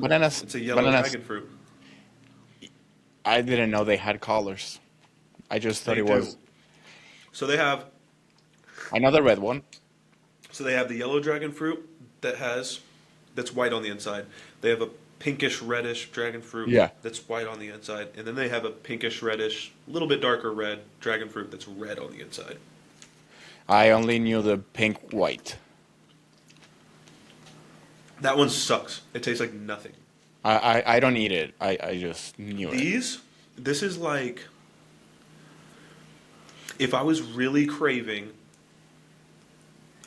Bananas, It's a yellow bananas. dragon fruit. I didn't know they had colors. I just thought They it do. was. So they have I know the red one. the yellow dragon fruit that's white on the inside. They have a pinkish reddish dragon fruit Yeah. that's white on the inside, and then they have a pinkish reddish, a little bit darker red dragon fruit that's red on the inside. I only knew the pink white. That one sucks. It tastes like nothing. I don't eat it. I just knew it. This is like if I was really craving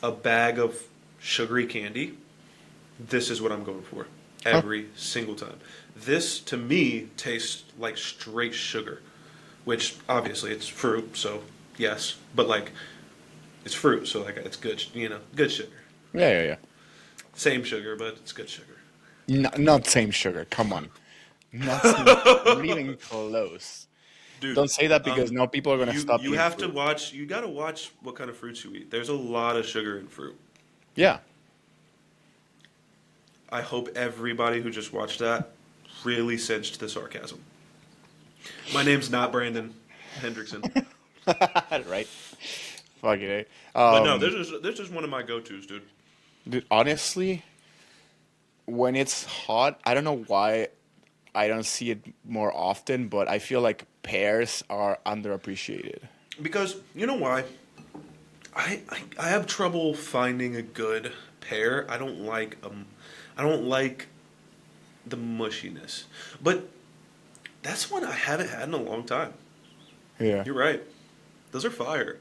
a bag of sugary candy, this is what I'm going for every single time. This to me tastes like straight sugar, which obviously it's fruit, so yes, but like it's fruit, so like it's good, good sugar. Yeah, yeah, yeah. Same sugar, but it's good sugar. Not same sugar. Come on. Not even close. Dude, Don't say that because now people are gonna stop you eating have to fruit. watch. You got to watch what kind of fruits you eat. There's a lot of sugar in fruit. Yeah. I hope everybody who just watched that really sensed the sarcasm. My name's not Brandon Hendrickson, Right. Fuck it. but no, this is one of my go-tos, dude. Dude, honestly, when it's hot, I don't know why I don't see it more often, but I feel like pears are underappreciated. Because you know why? I have trouble finding a good pear. I don't like the mushiness. But that's one I haven't had in a long time. Yeah. You're right. Those are fire.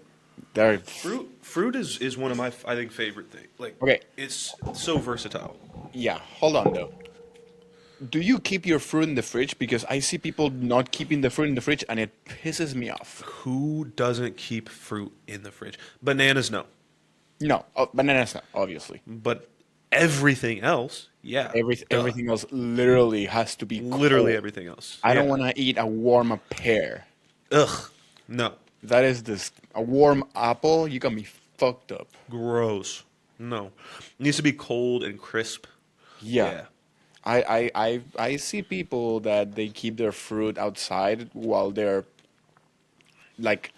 They're Fruit is one of my I think favorite things. Like okay. it's so versatile. Yeah. Hold on though. Do you keep your fruit in the fridge? Because I see people not keeping the fruit in the fridge, and it pisses me off. Who doesn't keep fruit in the fridge? Bananas, no. No, bananas, not, obviously. But everything else, yeah. Duh. Everything else literally has to be Literally cold. everything else. I don't Yeah. want to eat a warm pear. Ugh. No. That is this a warm apple. You got me fucked up. Gross. No. It needs to be cold and crisp. Yeah. I see people that they keep their fruit outside while they're like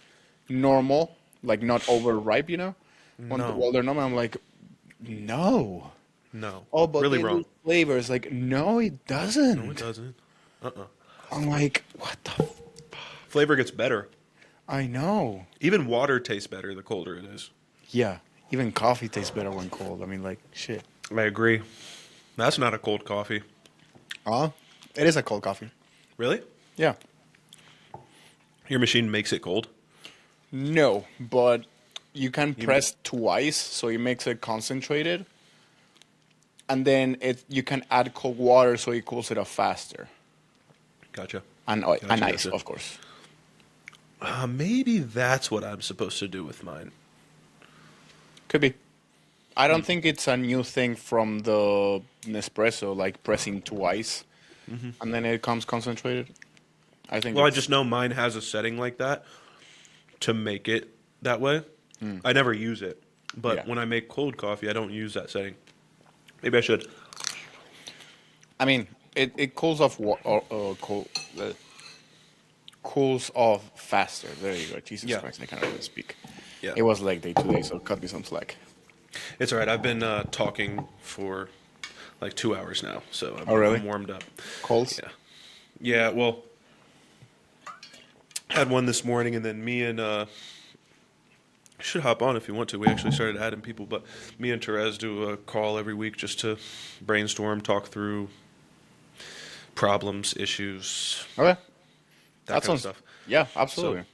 normal, like not overripe, you know? No. While they're normal, I'm like, no. No. Oh, but Really they wrong. lose flavors. Like, no, it doesn't. No, it doesn't. Uh-uh. I'm like, what the? Flavor gets better. I know. Even water tastes better the colder it is. Yeah. Even coffee tastes better when cold. I mean, like, shit. I agree. That's not a cold coffee. It is a cold coffee. Really? Yeah. Your machine makes it cold? No, but you can press twice, so it makes it concentrated. And then you can add cold water, so it cools it off faster. Gotcha. And ice, gotcha. of course. Maybe that's what I'm supposed to do with mine. Could be. I don't think it's a new thing from the Nespresso, like pressing twice, and then it comes concentrated. I think. Well, I just know mine has a setting like that to make it that way. I never use it, but Yeah. when I make cold coffee, I don't use that setting. Maybe I should. I mean, it cools off cools off faster. There you go. Jesus Yeah. Christ, I can't really speak. Yeah. It was leg day today, so cut me some slack. It's all right. I've been talking for like 2 hours now, so Oh, really? I'm warmed up. Colds? Yeah. Yeah, well, had one this morning, and then me and should hop on if you want to. We actually started adding people, but me and Therese do a call every week just to brainstorm, talk through problems, issues, Okay. that That kind of sounds. stuff. Yeah, So absolutely.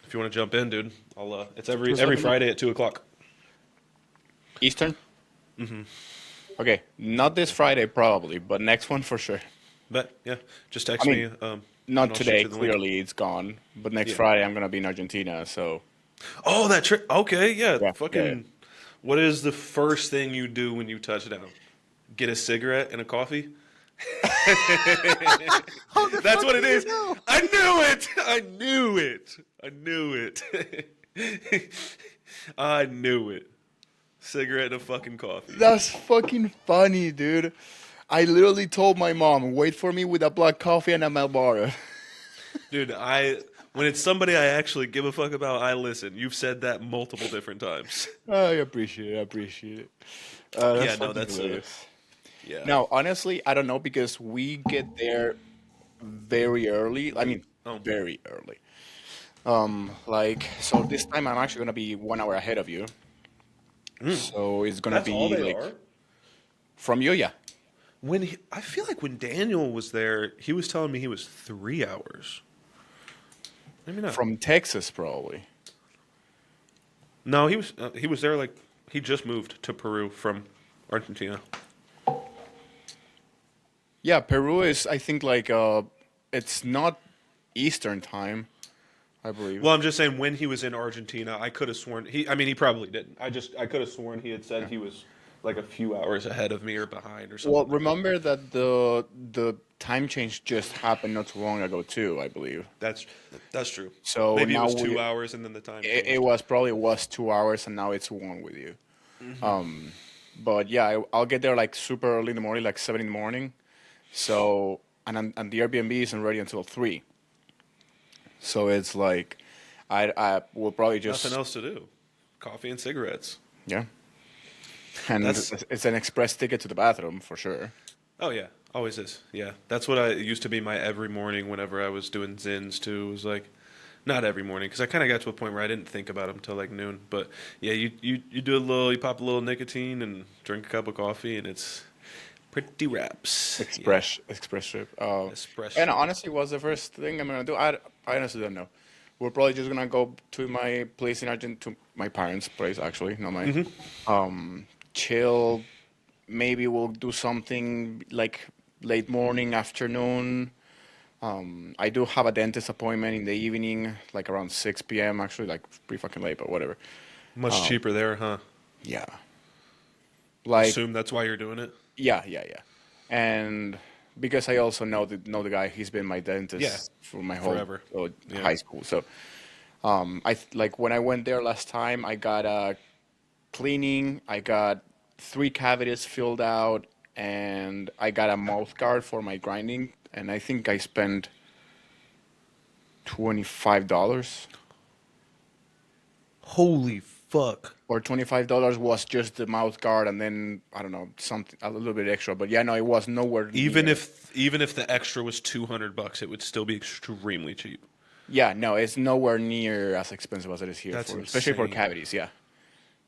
if you want to jump in, dude, I'll. It's Just every let me know. Friday at 2:00. Eastern? Mm-hmm. Okay, not this Friday probably, but next one for sure. But yeah, just text I mean, me. And Not I'll shoot today, you the link. clearly it's gone. But next Yeah. Friday I'm gonna be in Argentina, so Oh, that trip. Okay, yeah. Yeah, Fucking. yeah, yeah. What is the first thing you do when you touch down? Get a cigarette and a coffee? That's what it is. I knew it. I knew it. I knew it. I knew it. Cigarette and a fucking coffee. that's fucking funny, dude. I literally told my mom, wait for me with a black coffee and a Malboro. Dude, when it's somebody I actually give a fuck about, I listen. You've said that multiple different times. I appreciate it. I appreciate it. That's Yeah, no, fucking that's hilarious. yeah. Now, honestly, I don't know because we get there very early. I mean, Late. Oh, very early. So this time I'm actually gonna be 1 hour ahead of you. So it's gonna that's all be they like are. from you, yeah. I feel like when Daniel was there, he was telling me he was 3 hours. Maybe not. From Texas, probably. No, he was there like he just moved to Peru from Argentina. Yeah, Peru is, I think, like it's not Eastern time, I believe. Well, I'm just saying when he was in Argentina, I could have sworn he. I mean, he probably didn't. I could have sworn he had said he was like a few hours ahead of me or behind or Well, something like that. remember that the time change just happened not too long ago too, I believe. That's that's true. So Maybe it now was 2 hours and then the time it changed. was probably was 2 hours and now it's one with you. But yeah, I'll get there like super early in the morning, like 7 in the morning. So and the Airbnb isn't ready until 3. So it's like I will probably Nothing just else to do. Coffee and cigarettes. yeah. And That's it's an express ticket to the bathroom for sure. oh yeah, always is. Yeah, that's what I it used to be my every morning whenever I was doing zins too. It was like not every morning because I kind of got to a point where I didn't think about them until like noon. But yeah, you do a little, you pop a little nicotine and drink a cup of coffee, and it's pretty wraps. Yeah, Express trip. And espresso. honestly, what's the first thing I'm gonna do? I honestly don't know. We're probably just gonna go to my place in Argentina, to my parents' place actually, not mine. Chill. Maybe we'll do something like late morning, afternoon. I do have a dentist appointment in the evening, like around 6 p.m. Actually, like pretty fucking late, but whatever. Much cheaper there, huh? Yeah, like Assume that's why you're doing it. yeah. And because I also know the guy, he's been my Yeah, dentist for my whole forever. Yeah. high school. So like when I went there last time, I got a cleaning, I got 3 cavities filled out, and I got a mouth guard for my grinding, and I think I spent $25. Holy fuck. Or $25 was just the mouth guard, and then I don't know something a little bit extra. But yeah, no, it was nowhere near. Even if the extra was $200, it would still be extremely cheap. Yeah, no, it's nowhere near as expensive as it is here That's for, especially for insane. cavities. Yeah,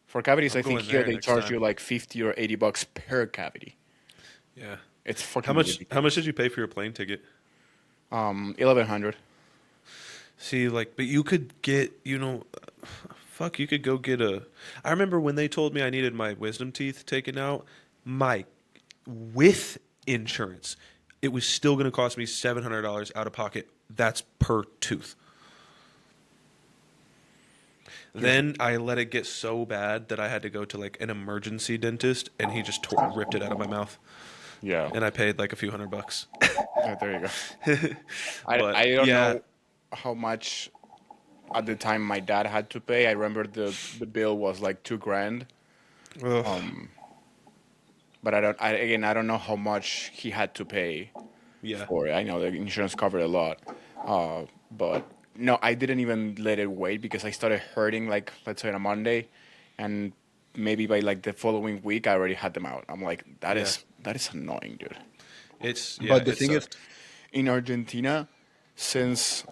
for cavities, I'm I think going here there they next charge time. you like $50 or $80 per cavity. Yeah. It's fucking How ridiculous. much did you pay for your plane ticket? 1100. See, like, but you could get, fuck, you could go get a. I remember when they told me I needed my wisdom teeth taken out, my with insurance, it was still going to cost me $700 out of pocket. That's per tooth. Then I let it get so bad that I had to go to like an emergency dentist, and he just ripped it out of my mouth, Yeah. and I paid like a few $100. Yeah, there you go. But I don't yeah, know how much at the time my dad had to pay. I remember the bill was like 2 grand. ugh, But I don't know how much he had to pay yeah, for it. I know the insurance covered a lot. But no, I didn't even let it wait because I started hurting like let's say on a Monday, and maybe by like the following week I already had them out. I'm like yeah. that is annoying, dude. Yeah, But the it thing is, sucked. in Argentina, since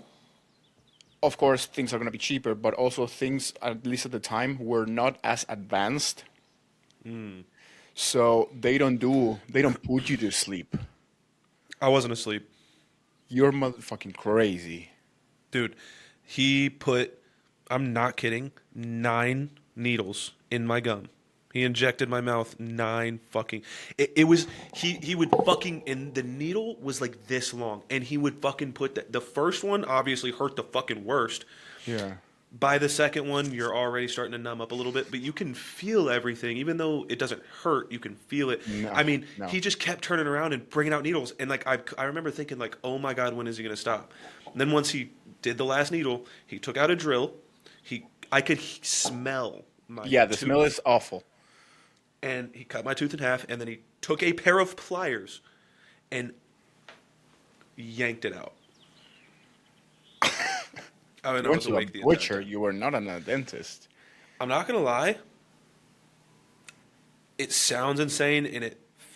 of course things are gonna be cheaper, but also things at least at the time were not as advanced, so they don't put you to sleep. I wasn't asleep. You're motherfucking crazy. Dude, he put, I'm not kidding, 9 needles in my gum. He injected my mouth 9 fucking. It was, he would fucking, and the needle was like this long, and he would fucking put the first one obviously hurt the fucking worst. Yeah. By the second one, you're already starting to numb up a little bit, but you can feel everything. Even though it doesn't hurt, you can feel it. No, I mean, no. he just kept turning around and bringing out needles. And, like, I remember thinking, like, oh, my God, when is he going to stop? And then once he did the last needle, he took out a drill. I could smell my Yeah, the smell tooth. is awful. And he cut my tooth in half, and then he took a pair of pliers and yanked it out. I mean, You I went was to a awake the entire butcher. time. You were not a dentist. I'm not gonna lie. It sounds insane, and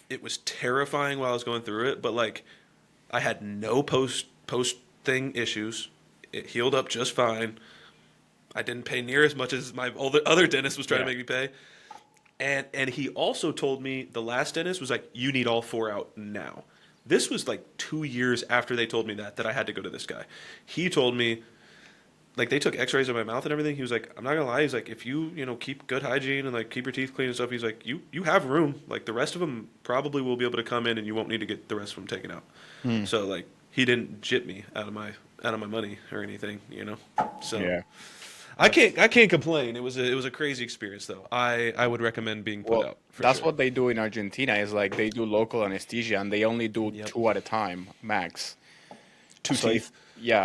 it was terrifying while I was going through it. But like, I had no post thing issues. It healed up just fine. I didn't pay near as much as my other dentist was trying to Yeah. make me pay. And he also told me the last dentist was like, you need all 4 out now. This was like 2 years after they told me that I had to go to this guy. He told me, like, they took x-rays of my mouth and everything. He was like, I'm not gonna lie. He's like, if you keep good hygiene and like keep your teeth clean and stuff, he's like, you have room. Like the rest of them probably will be able to come in and you won't need to get the rest of them taken out. So like he didn't jip me out of my money or anything, So Yeah. I can't complain. It was a crazy experience though. I would recommend being put Well, out for that's sure. what they do in Argentina. Is like they do local anesthesia and they only do Yep. 2 at a time max. Two So teeth.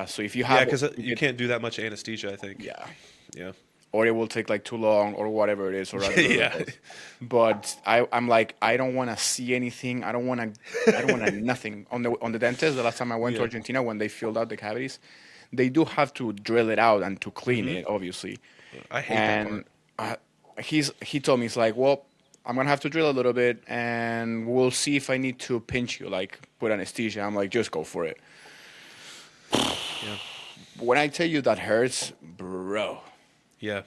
so if you Yeah, have because you you get- can't do that much anesthesia. I think. yeah, Yeah. or it will take like too long or whatever it is. Or I don't know Yeah. what it is. But I'm like I don't want to see anything. I don't want to nothing on the dentist. The last time I went to Yeah. Argentina when they filled out the cavities, they do have to drill it out and to clean Mm-hmm. it, obviously. I hate that And part. he told me he's like, well, I'm gonna have to drill a little bit, and we'll see if I need to pinch you, like put anesthesia. I'm like, just go for it. Yeah. When I tell you that hurts, bro, Yeah.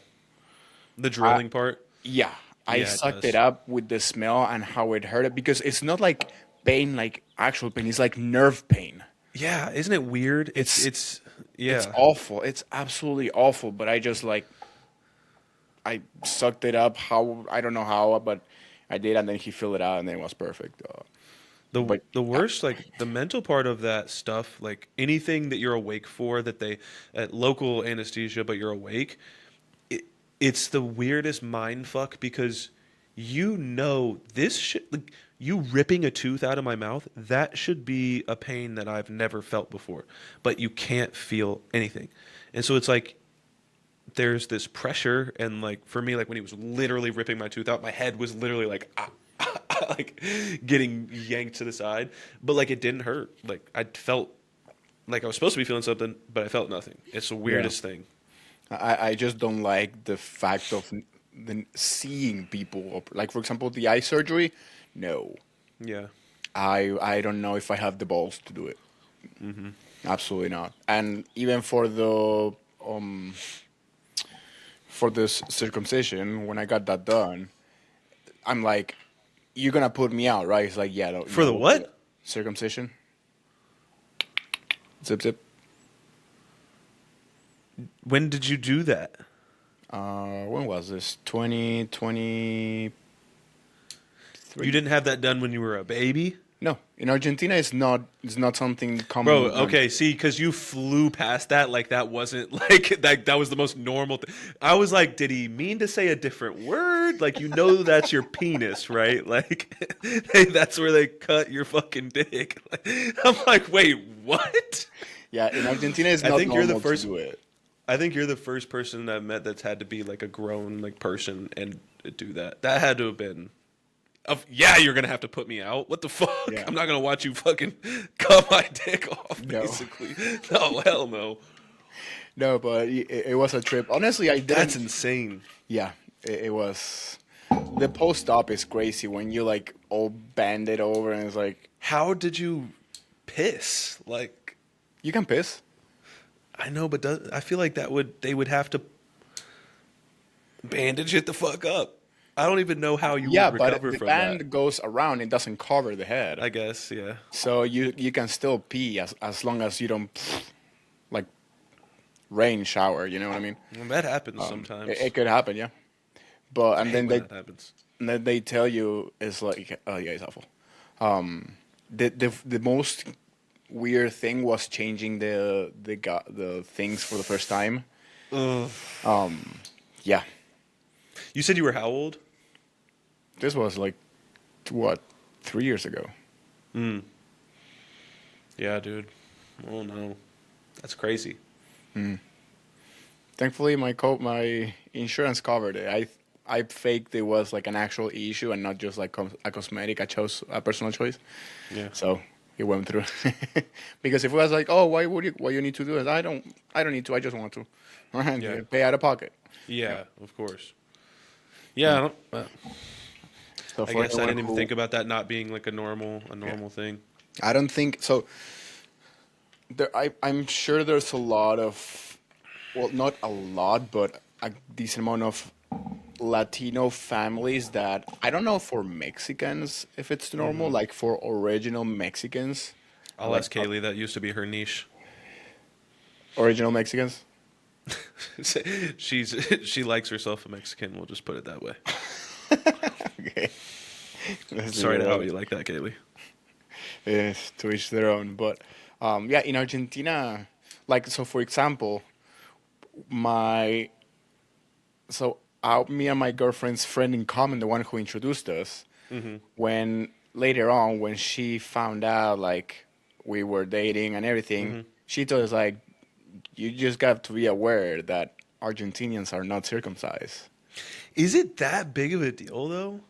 The drilling part. yeah, I Yeah, it sucked does. it up with the smell and how it hurt because it's not like pain, like actual pain. It's like nerve pain. Yeah, isn't it weird? It's yeah. It's awful. It's absolutely awful. But I just like I sucked it up. How I don't know how, but I did, and then he filled it out, and then it was perfect. But The worst, like the mental part of that stuff, like anything that you're awake for, that they at local anesthesia, but you're awake. It's the weirdest mind fuck because this shit, like you ripping a tooth out of my mouth, that should be a pain that I've never felt before, but you can't feel anything, and so it's like there's this pressure, and like for me, like when he was literally ripping my tooth out, my head was literally like like getting yanked to the side, but like it didn't hurt. Like I felt like I was supposed to be feeling something, but I felt nothing. It's the weirdest thing. I just don't like the fact of seeing people. Like for example, the eye surgery. No, Yeah. I don't know if I have the balls to do it. Absolutely not. And even for this circumcision, when I got that done, I'm like, you're gonna put me out, right? It's like, yeah. No, For the what? Circumcision. Zip zip. When did you do that? When was this? 2023. You didn't have that done when you were a baby? No, in Argentina, it's not something common. Bro, okay, see, because you flew past that like that wasn't like that was the most normal thing. I was like, did he mean to say a different word? Like, that's your penis, right? Like, that's where they cut your fucking dick. Like, I'm like, wait, what? Yeah, in Argentina, it's I not think you're the normal first- to do it. I think you're the first person I've met that's had to be like a grown like person and do that. That had to have been. Yeah, you're gonna have to put me out. What the fuck? Yeah. I'm not gonna watch you fucking cut my dick off. No. Basically, no, hell no. No, but it was a trip. Honestly, I didn't. That's insane. Yeah, it was. The post-op is crazy when you like all bend it over and it's like How did you piss? Like, you can piss. I know, but I feel like they would have to bandage it the fuck up. I don't even know how you Yeah, would but recover the from band that. goes around. It doesn't cover the head, I guess, yeah. so you can still pee as long as you don't like rain shower. You know what I mean? Well, that happens sometimes. It could happen, yeah. But I and hate then when that happens. they tell you it's like, oh yeah, it's awful. The most weird thing was changing the things for the first time. Ugh. Yeah, You said you were how old? this was like what 3 years ago. Yeah, dude. Oh no, that's crazy. Thankfully, my insurance covered it. I faked it was like an actual issue and not just like a cosmetic. I chose a personal choice. Yeah. So it went through. Because if it was like, oh, why you need to do this? I don't need to. I just want to. Yeah. Pay out of pocket. Yeah, of course. Yeah, I don't. So I for guess I anyone didn't even who, think about that not being like a normal yeah, thing. I don't think so. I'm sure there's a lot of, well, not a lot, but a decent amount of Latino families that I don't know for Mexicans if it's normal, like for original Mexicans, I'll like ask Kaylee. That used to be her niche. original Mexicans. She likes herself a Mexican. We'll just put it that way. Okay. Let's leave Sorry it to help alone. you like that, Kaylee. Yes, to each their own. But yeah, in Argentina, like so, for example, my me and my girlfriend's friend in common, the one who introduced us, when later on when she found out like we were dating and everything, she told us like, you just got to be aware that Argentinians are not circumcised. Is it that big of a deal though?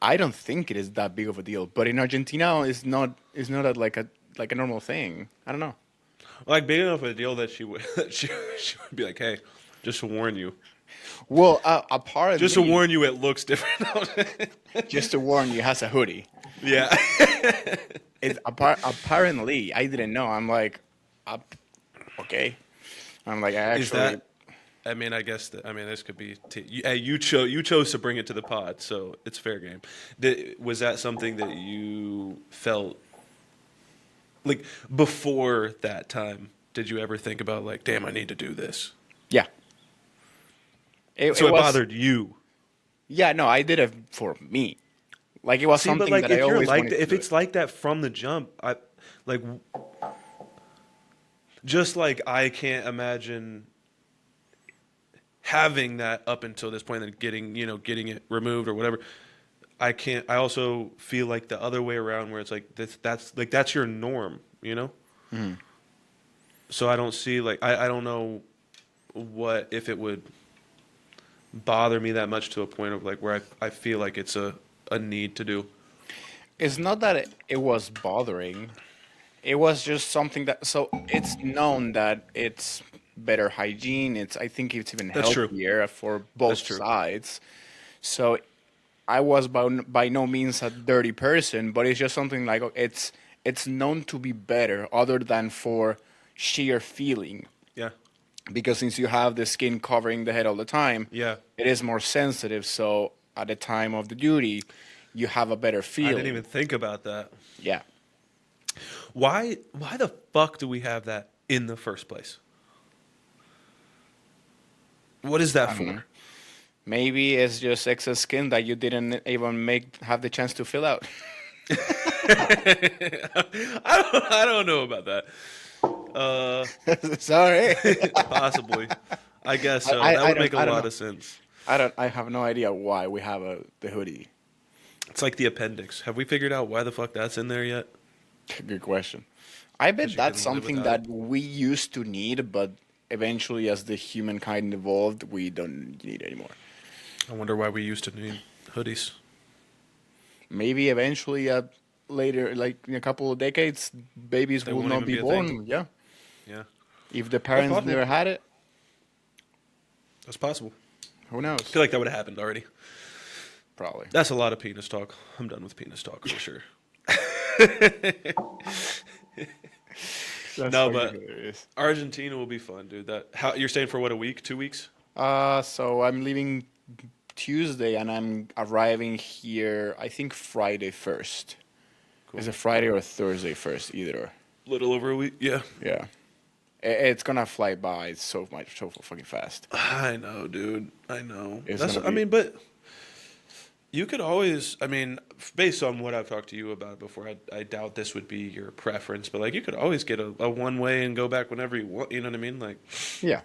I don't think it is that big of a deal, but in Argentina, it's not like a normal thing. I don't know. Like big enough of a deal that she would she would be like, hey, just to warn you, Well, just to apparently, warn you, it looks different. just to warn you, has a hoodie. Yeah. Apparently, I didn't know. I'm like, uh, okay. I'm like, I Is actually. that? I mean, I guess that. I mean, this could be. Hey, you chose to bring it to the pod, so it's fair game. Was that something that you felt like before that time? Did you ever think about like, damn, I need to do this? Yeah. So It it was. bothered you. Yeah, no, I did it for me. Like it was See, but something like that I if you're always like wanted that, to if do it. it's like that from the jump, I like just like I can't imagine having that up until this point and getting it removed or whatever. I can't. I also feel like the other way around, where it's like that's your norm, you know. So I don't see like I don't know what if it would bother me that much to a point of like where I feel like it's a need to do. It's not that it was bothering. It was just something that. So it's known that it's better hygiene. I think it's even That's true. healthier for That's both true. sides. So I was by no means a dirty person, but it's just something like it's known to be better, other than for sheer feeling. Yeah. Because since you have the skin covering the head all the time, Yeah. it is more sensitive. So at the time of the duty, you have a better I didn't feeling. even think about that. Yeah, Why the fuck do we have that in the first place? What is that I don't know. for? Maybe it's just excess skin that you didn't even have the chance to fill out. I don't know about that. Sorry, Possibly. I guess I, so. That I would don't make a I don't lot know. of sense. I have no idea why we have the hoodie. It's like the appendix. Have we figured out why the fuck that's in there yet? Good question. I Because bet you that's couldn't live something without it. that we used to need, but eventually, as the humankind evolved, we don't need anymore. I wonder why we used to need hoodies. Maybe eventually, later, like in a couple of decades, babies They will won't not even be be a thing. born. Yeah, Yeah. if the That's parents possible. never had it, That's possible. who I knows? feel like that would have happened already. Probably. That's a lot of penis talk. I'm done with penis talk for sure. That's No, fucking but hilarious. Argentina will be fun, dude. You're staying for what, a week, 2 weeks? So I'm leaving Tuesday and I'm arriving here. I think Friday first. Cool. Is it Friday or Thursday first? Either. Little over a week. Yeah. Yeah. It's gonna fly by so fucking fast. I know, dude. I know. It's gonna I be. mean, but you could always, I mean, based on what I've talked to you about before, I doubt this would be your preference, but like you could always get a one way and go back whenever you want. You know what I mean? Like, Yeah.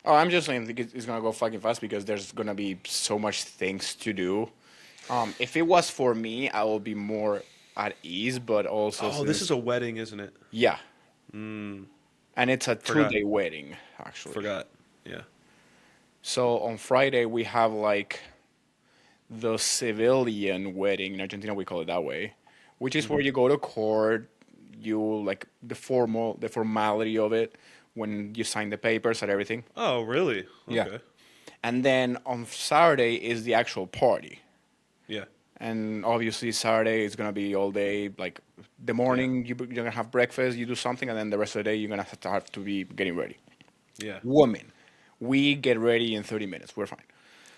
Oh, I'm just saying it's gonna go fucking fast because there's gonna be so much things to do. If it was for me, I would be more at ease, but also oh, this since is a wedding, isn't it? yeah, and it's a Forgot. 2-day wedding actually. Forgot. Yeah. So on Friday we have like the civilian wedding in Argentina. We call it that way, which is where Hmm. you go to court. You like the formality of it when you sign the papers and everything. Oh, really? Yeah. Okay. And then on Saturday is the actual party. Yeah. And obviously Saturday is gonna be all day. Like the Yeah. morning, you're gonna have breakfast, you do something, and then the rest of the day you're gonna have to be getting ready. Yeah. Women, we get ready in 30 minutes. We're fine.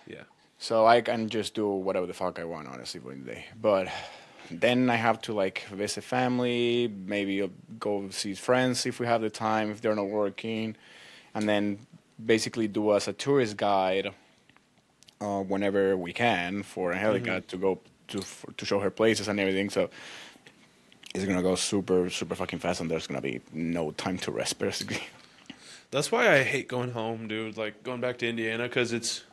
Yeah. So I can just do whatever the fuck I want, honestly, for the day. But then I have to like visit family, maybe go see friends if we have the time, if they're not working, and then basically do as a tourist guide whenever we can for Hmm. Angelica to go to show her places and everything. So it's gonna go super super fucking fast, and there's gonna be no time to rest basically. That's why I hate going home, dude. Like going back to Indiana because it's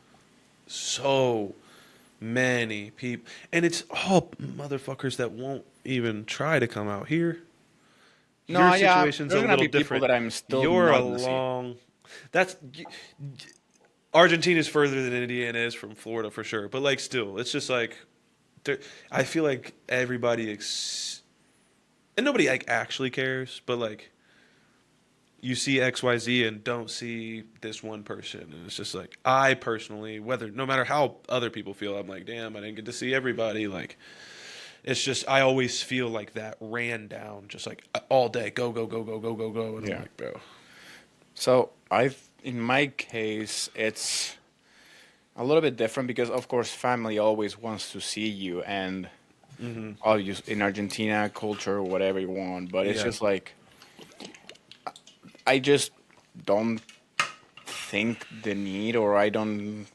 so many people, and it's all motherfuckers that won't even try to come out here. Your No, yeah, situation's a there's gonna little be people different. that I'm still You're a not gonna see. long. That's Argentina's further than Indiana is from Florida for sure, but like still, it's just like I feel like everybody and nobody like actually cares, but like you see XYZ and don't see this one person. And it's just like, I personally, whether, no matter how other people feel, I'm like, damn, I didn't get to see everybody. Like, it's just, I always feel like that ran down, just like all day, go, go, go, go, go, go, go. And I'm Yeah. like, bro. So in my case, it's a little bit different because, of course, family always wants to see you, and Hmm. in Argentina, culture, whatever you want. But it's Yeah. just like I just don't think the need, or I don't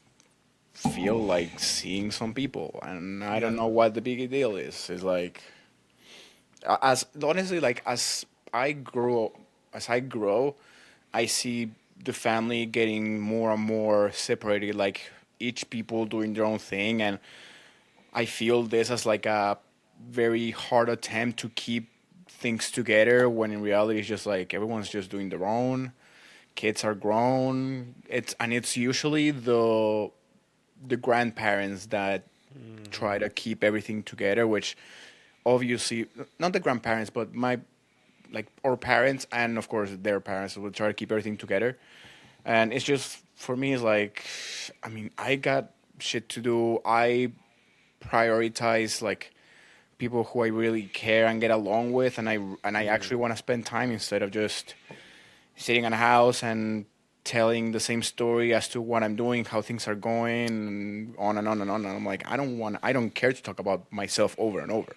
feel like seeing some people, and I don't Yeah. know what the big deal is. It's like as honestly, like as I grow, I see the family getting more and more separated, like each people doing their own thing, and I feel this as like a very hard attempt to keep things together when in reality it's just like everyone's just doing their own. Kids are grown. It's usually the grandparents that Hmm. try to keep everything together, which obviously not the grandparents, but my like our parents and of course their parents will try to keep everything together. And it's just for me, it's like, I mean, I got shit to do. I prioritize like people who I really care and get along with, and I Hmm. actually want to spend time instead of just sitting in a house and telling the same story as to what I'm doing, how things are going, and on and on and on. And I'm like, I don't care to talk about myself over and over.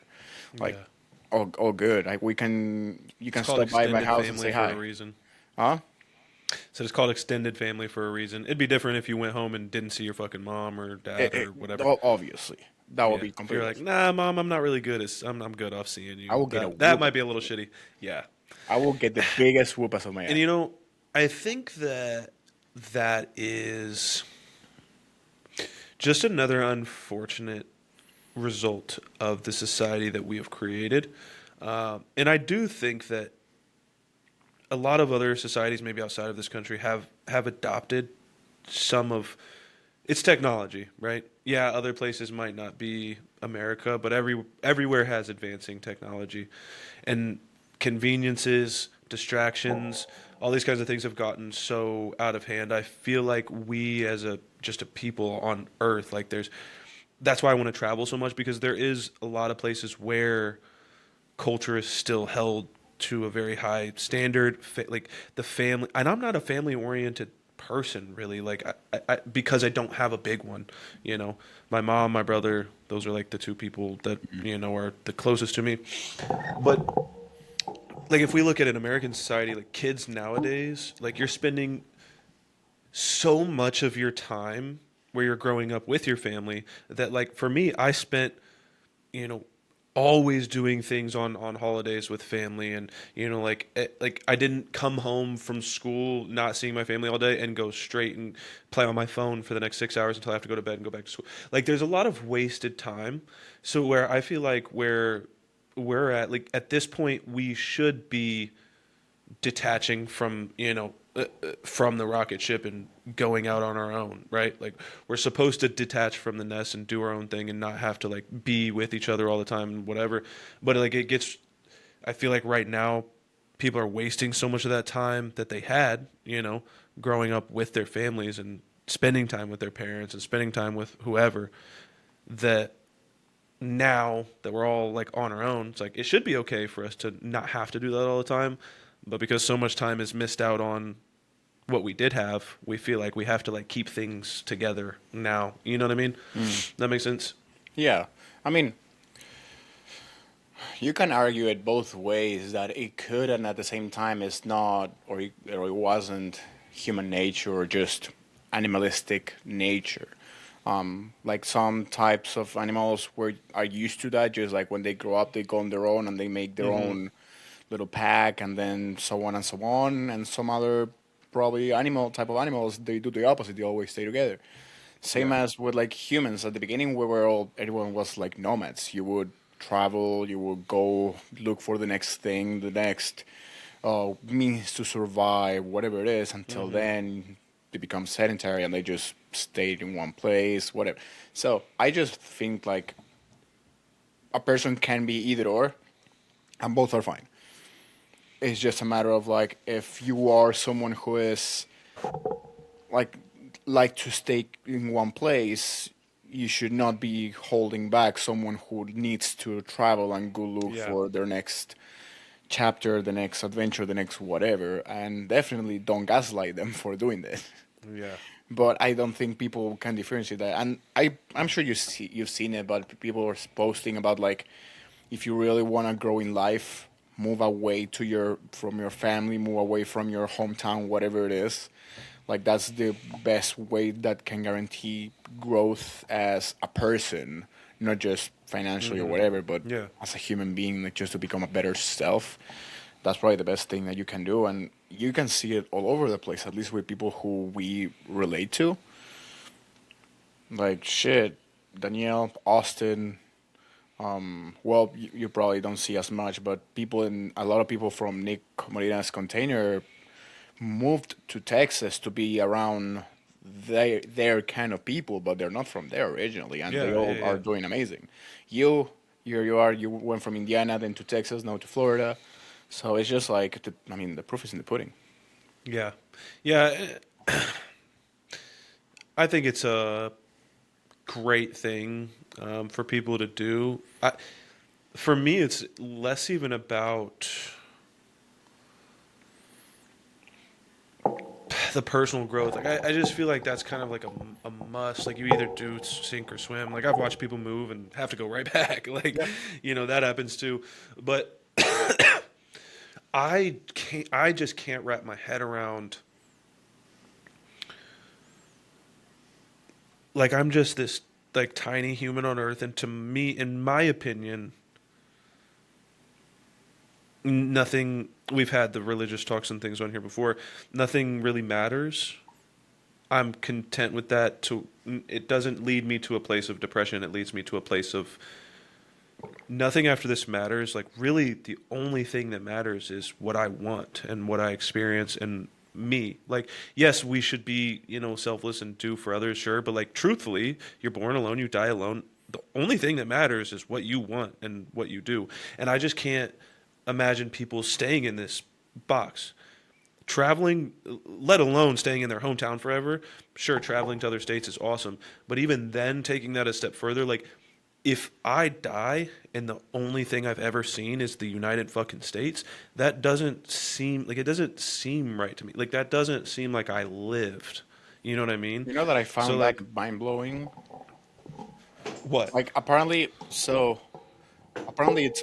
Like, Yeah. all good. Like you It's can called stop by my extended house and family say for a hi. reason. Huh? So it's called extended family for a reason. It'd be different if you went home and didn't see your fucking mom or dad or whatever. Obviously, that would Yeah. be If you're completely like, different. nah, mom, I'm not really good. I'm good off seeing I you. will get a That whoop. might be a little shitty. Yeah. I will get the biggest whoop of my And ass. I think that that is just another unfortunate result of the society that we have created. And I do think that a lot of other societies, maybe outside of this country, have adopted some of it's technology, right? Yeah, other places might not be America, but everywhere has advancing technology, and conveniences, distractions, all these kinds of things have gotten so out of hand. I feel like we, as a just a people on Earth, like that's why I want to travel so much because there is a lot of places where culture is still held to a very high standard. Like the family, and I'm not a family oriented person really. Like because I don't have a big one. You know, my mom, my brother, those are like the two people that are the closest to me. But like if we look at an American society, like kids nowadays, like you're spending so much of your time where you're growing up with your family that like for me, I spent you know always doing things on holidays with family and like I didn't come home from school not seeing my family all day and go straight and play on my phone for the next 6 hours until I have to go to bed and go back to school. Like there's a lot of wasted time. So where I feel like where we're at, like at this point we should be detaching from from the rocket ship and going out on our own, right? Like we're supposed to detach from the nest and do our own thing and not have to like be with each other all the time and whatever. But like it gets, I feel like right now people are wasting so much of that time that they had, growing up with their families and spending time with their parents and spending time with whoever, that now that we're all like on our own, it's like it should be okay for us to not have to do that all the time. But because so much time is missed out on what we did have, we feel like we have to like keep things together now. You know what I mean? That makes sense. Yeah. I mean, you can argue it both ways that it could, and at the same time, it's not, or it wasn't human nature or just animalistic nature. Like some types of animals are used to that. Just like when they grow up, they go on their own and they make their Mm-hmm. own little pack, and then so on and so on. And some other probably animal type of animals, they do the opposite. They always stay together. Same Yeah. as with like humans. At the beginning, we were all everyone was like nomads. You would travel, you would go look for the next thing, the next means to survive, whatever it is. Until Mm-hmm. then, they become sedentary and they just stayed in one place, whatever. So I just think like a person can be either or, and both are fine. It's just a matter of like if you are someone who is like to stay in one place, you should not be holding back someone who needs to travel and go look Yeah. for their next chapter, the next adventure, the next whatever, and definitely don't gaslight them for doing that. Yeah. But I don't think people can differentiate that, and I'm sure you've seen it, but people are posting about like if you really want to grow in life, move away from your family, move away from your hometown, whatever it is. Like that's the best way that can guarantee growth as a person, not just financially or Mm-hmm. whatever, but Yeah. as a human being, like just to become a better self. That's probably the best thing that you can do, and you can see it all over the place. At least with people who we relate to, like shit, Danielle, Austin. Well, you probably don't see as much, but a lot of people from Nick Molina's container moved to Texas to be around their kind of people, but they're not from there originally, and they Yeah. Yeah. all are Yeah. doing amazing. You, here you are. You went from Indiana, then to Texas, now to Florida. So it's just like, I mean, the proof is in the pudding. Yeah. Yeah. I think it's a great thing for people to do. For me, it's less even about the personal growth. Like I just feel like that's kind of like a must. Like you either do sink or swim. Like I've watched people move and have to go right back. Like Yeah. that happens too. But I can't. I just can't wrap my head around. Like I'm just this like tiny human on Earth, and to me, in my opinion, nothing. We've had the religious talks and things on here before. Nothing really matters. I'm content with that. It doesn't lead me to a place of depression. It leads me to a place of nothing after this matters. Like really, the only thing that matters is what I want and what I experience and me. Like yes, we should be selfless and do for others, sure. But like truthfully, you're born alone, you die alone. The only thing that matters is what you want and what you do. And I just can't imagine people staying in this box traveling, let alone staying in their hometown forever. Sure, traveling to other states is awesome, but even then, taking that a step further, like if I die and the only thing I've ever seen is the United fucking States, that doesn't seem like it doesn't seem right to me. Like that doesn't seem like I lived. You know what I mean? You know that I So found that like mind blowing. what? Like apparently it's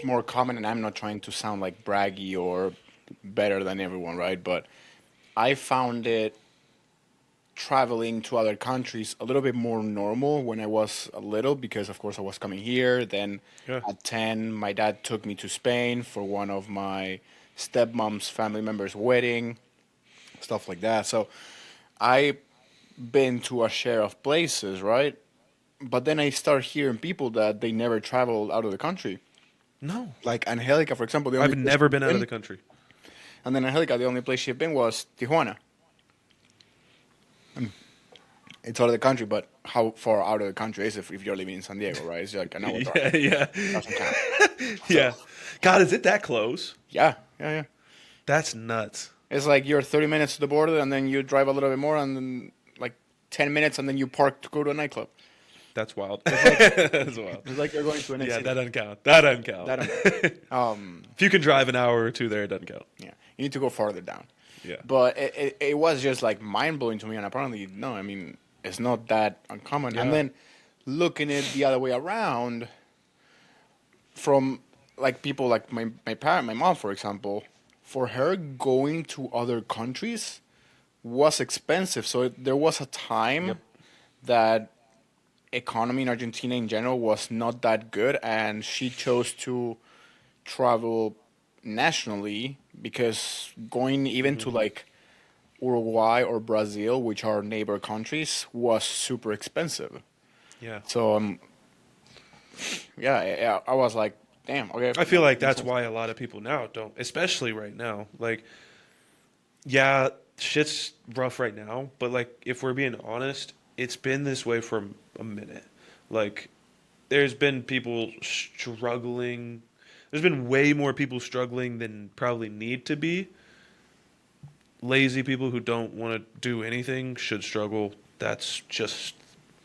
more common, and I'm not trying to sound like braggy or better than everyone, right? But I found it traveling to other countries a little bit more normal when I was a little, because of course I was coming here. Then Yeah. at 10, my dad took me to Spain for one of my stepmom's family members' wedding, stuff like that. So I been to a share of places, right? But then I start hearing people that they never traveled out of the country. No, Like Angelica, for example, the only I've place never she's been out of been, the country. and then Angelica, the only place she'd been was Tijuana. It's out of the country, but how far out of the country is it if you're living in San Diego, right? It's like an hour drive. Yeah, yeah, Doesn't count. So yeah. God, is it that close? yeah, yeah, yeah. That's nuts. It's like you're 30 minutes to the border, and then you drive a little bit more, and then like 10 minutes, and then you park to go to a nightclub. That's wild. It's like That's wild. it's like you're going to a next Yeah, city. that doesn't count. That doesn't count. That If you can drive an hour or two there, it doesn't count. yeah, you need to go farther down. Yeah. But it was just like mind blowing to me, and apparently no, I mean it's not that uncommon. Yeah. And then looking it the other way around, from like people like my parent, my mom, for example, for her going to other countries was expensive. So there was a time Yep. that economy in Argentina in general was not that good, and she chose to travel nationally because going even to like Uruguay or Brazil, which are neighbor countries, was super expensive. Yeah. So yeah, I was like, damn, okay. I feel like that's why a lot of people now don't, especially right now. Like, yeah, shit's rough right now, but like, if we're being honest, it's been this way for a minute. Like, there's been people struggling. There's been way more people struggling than probably need to be. Lazy people who don't want to do anything should struggle. That's just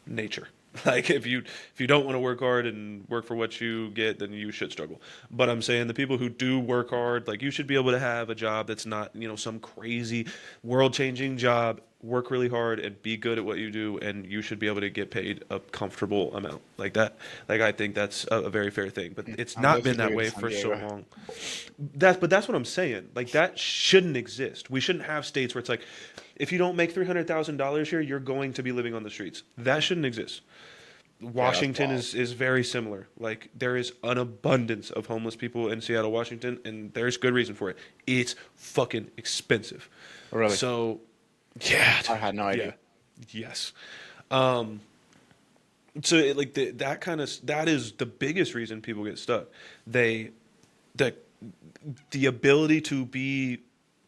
nature. Like if you don't want to work hard and work for what you get, then you should struggle. But I'm saying the people who do work hard, like you should be able to have a job that's not, some crazy world-changing job, work really hard and be good at what you do, and you should be able to get paid a comfortable amount like that. Like I think that's a very fair thing, but it's not been that way for so long. That's what I'm saying. Like that shouldn't exist. We shouldn't have states where it's like, if you don't make $300,000 here, you're going to be living on the streets. That shouldn't exist. Washington is very similar. Like there is an abundance of homeless people in Seattle, Washington, and there's good reason for it. It's fucking expensive. Really? So, yeah. I had no idea. Yeah. Yes. So like that is the biggest reason people get stuck. The ability to be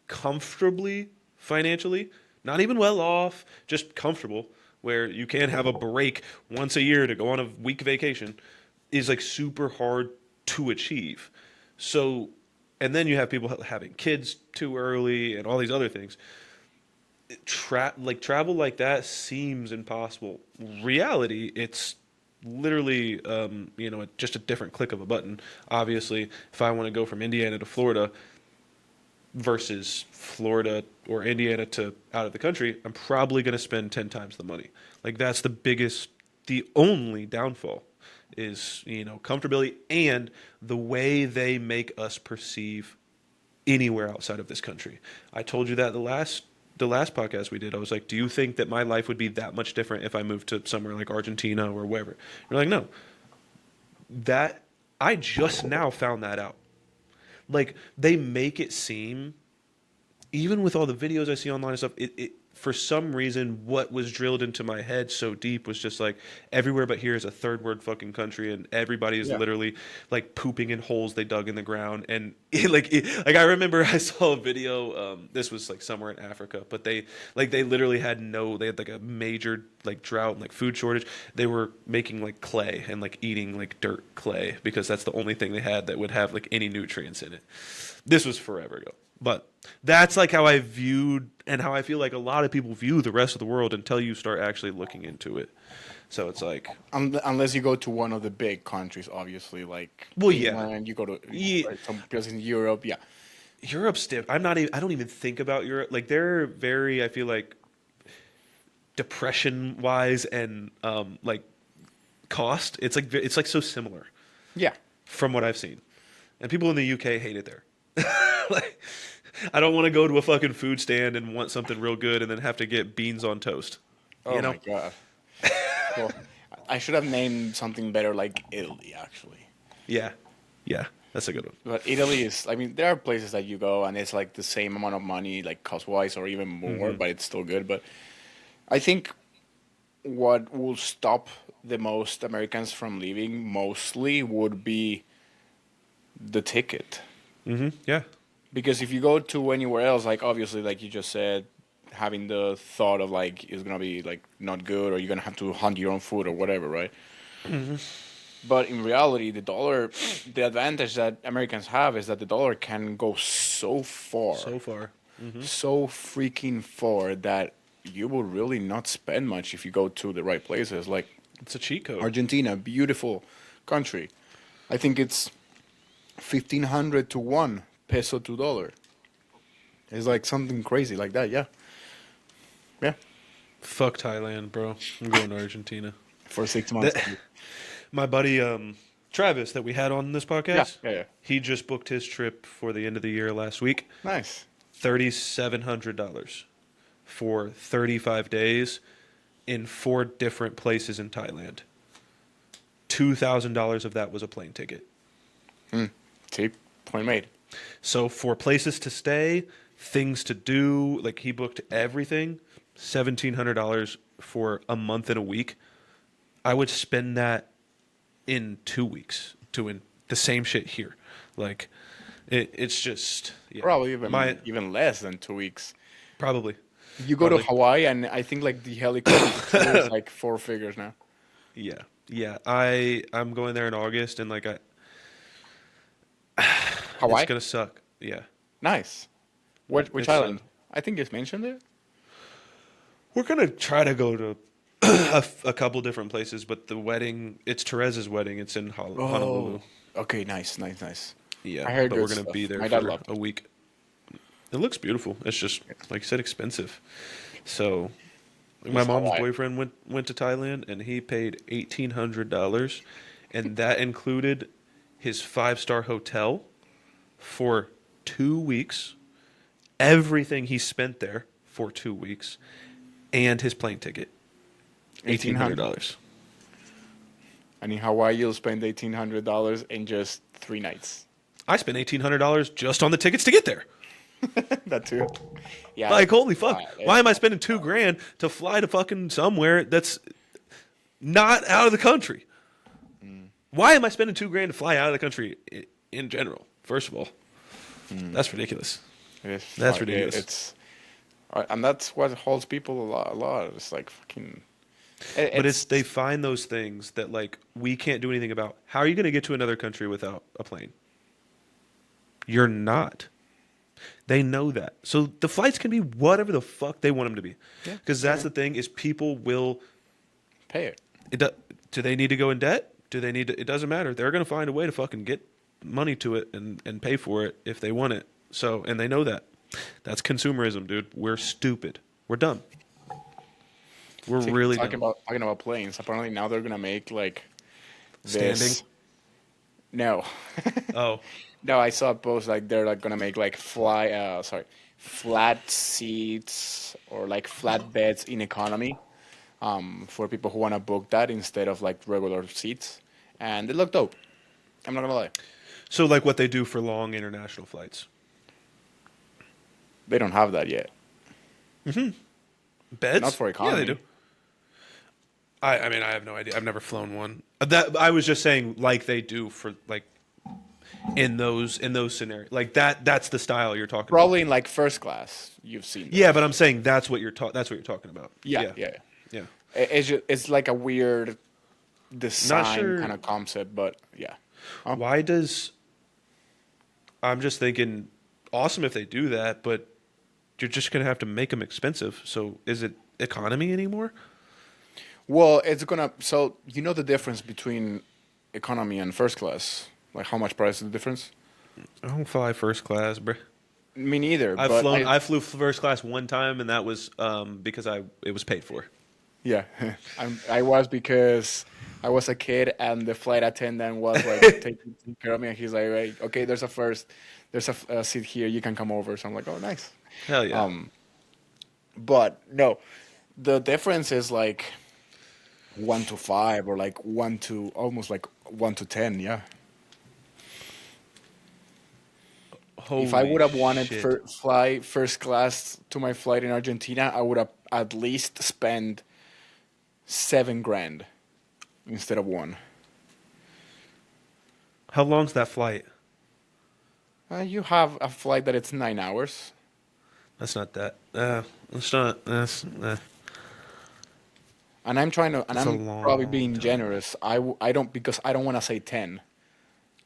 comfortably financially, not even well off, just comfortable, where you can have a break once a year to go on a week vacation, is like super hard to achieve. So, and then you have people having kids too early and all these other things. Travel like that seems impossible. Reality, it's literally, just a different click of a button. Obviously, if I want to go from Indiana to Florida versus Florida or Indiana to out of the country, I'm probably going to spend 10 times the money. Like that's the only downfall is, comfortability and the way they make us perceive anywhere outside of this country. I told you that the last podcast we did. I was like, do you think that my life would be that much different if I moved to somewhere like Argentina or wherever? You're like, no. That I just now found that out. Like they make it seem, even with all the videos I see online and stuff, it for some reason what was drilled into my head so deep was just like everywhere but here is a third world fucking country and everybody is literally like pooping in holes they dug in the ground. And like I remember I saw a video, this was like somewhere in Africa, but they literally had like a major like drought and like food shortage. They were making like clay and like eating like dirt clay because that's the only thing they had that would have like any nutrients in it. This was forever ago. But that's like how I viewed and how I feel like a lot of people view the rest of the world until you start actually looking into it. So it's like, unless you go to one of the big countries, obviously, like England, you go to some places in Europe, yeah. Europe's stiff. I don't even think about Europe. Like they're very, I feel like, depression wise and like cost. It's like so similar. Yeah. From what I've seen, and people in the UK hate it there. Like, I don't want to go to a fucking food stand and want something real good and then have to get beans on toast. Oh my god. Well, I should have named something better like Italy, actually. Yeah, that's a good one. But Italy is, I mean, there are places that you go and it's like the same amount of money, like cost-wise or even more, but it's still good. But I think what will stop the most Americans from leaving mostly would be the ticket. Yeah. Because if you go to anywhere else, like obviously, like you just said, having the thought of like it's gonna be like not good or you're gonna have to hunt your own food or whatever, right? But in reality, the dollar, the advantage that Americans have is that the dollar can go so far, So far. so freaking far that you will really not spend much if you go to the right places. Like It's a cheat code. Argentina, beautiful country. I think it's 1,500 to 1 peso to dollar. It's like something crazy like that, yeah. Yeah, Fuck Thailand, bro. I'm going to Argentina. for 6 months. That- My buddy Travis that we had on this Yeah, podcast, yeah, yeah. he just booked his trip for the end of the year last week. Nice. $3,700 for 35 days in 4 different places in Thailand. $2,000 of that was a plane ticket. See, point made. So for places to stay, things to do, like he booked everything, $1,700 for a month and a week. I would spend that in 2 weeks doing the same shit here. Like it's just Probably even my even less than 2 weeks. probably You go to Probably. Hawaii, and I think like the helicopter tour is like 4 figures now. yeah. I'm going there in August and like Hawaii, it's gonna suck. Yeah, nice. Which It's, island? I think it's mentioned there. we're gonna try to go to a couple different places, but the wedding, it's Teresa's wedding. It's in Honolulu. Okay, nice, nice, nice. Yeah, I heard but good we're gonna stuff. be there My dad for loved a week. It looks beautiful. It's just like you said, expensive. So, my It's mom's Hawaii. boyfriend went to Thailand and he paid $1,800, and that included his 5-star hotel for 2 weeks, everything he spent there for 2 weeks, and his plane ticket. $1,800. And in Hawaii, you'll spend $1,800 in just 3 nights. I spent $1,800 just on the tickets to get there. That too. Yeah. Like, holy fuck. it's- Why am I spending $2,000 to fly to fucking somewhere that's not out of the country? Why am I spending $2,000 to fly out of the country in general? First of all, that's ridiculous. It is That's fun. ridiculous. It's and that's what holds people a lot. A lot. It's like fucking. But it's they find those things that like we can't do anything about. How are you going to get to another country without a plane? You're not. They know that. So the flights can be whatever the fuck they want them to be. Yeah, Because that's the thing is people will. pay it. Do they need to go in debt? Do they need to? It doesn't matter. They're going to find a way to fucking get money to it and pay for it if they want it. So and they know that. That's consumerism, dude. We're stupid. We're dumb. We're See, really talking dumb. about planes. Apparently now they're gonna make like Standing? this. No, Oh, no. I saw a post like they're like gonna make like flat seats or like flat beds in economy, for people who wanna book that instead of like regular seats, and they look dope. I'm not gonna lie. so like what they do for long international flights. They don't have that yet. Beds? Not for Yeah, economy. they do. I mean, I have no idea. I've never flown one. That I was just saying, like they do for like in those scenarios, like that's the style you're talking Probably in like first class, you've seen. about. That. Yeah, but I'm saying that's what you're talking about. Yeah. It's just, it's like a weird design sure- kind of concept, but yeah. Why does? I'm just thinking, awesome if they do that, but you're just gonna have to make them expensive. So is it economy anymore? Well, it's gonna. So you know the difference between economy and first class. Like how much price is the difference? I don't fly first class, bro. Me neither. I've but flown. I flew first class one time, and that was because it was paid for. Yeah, I was because I was a kid and the flight attendant was like taking care of me, and he's like, right, okay, there's a seat here, you can come over. So I'm like, oh, nice. Hell yeah. But no, the difference is like 1 to 5 or like 1 to almost like 1 to 10. Yeah. If I would have wanted fly first class to my flight in Argentina, I would have at least spent $7,000 instead of 1. How long's that flight? You have a flight that it's 9 hours. That's not that. That's not. And That's a I'm probably long being time. generous. I don't because I don't want to say 10,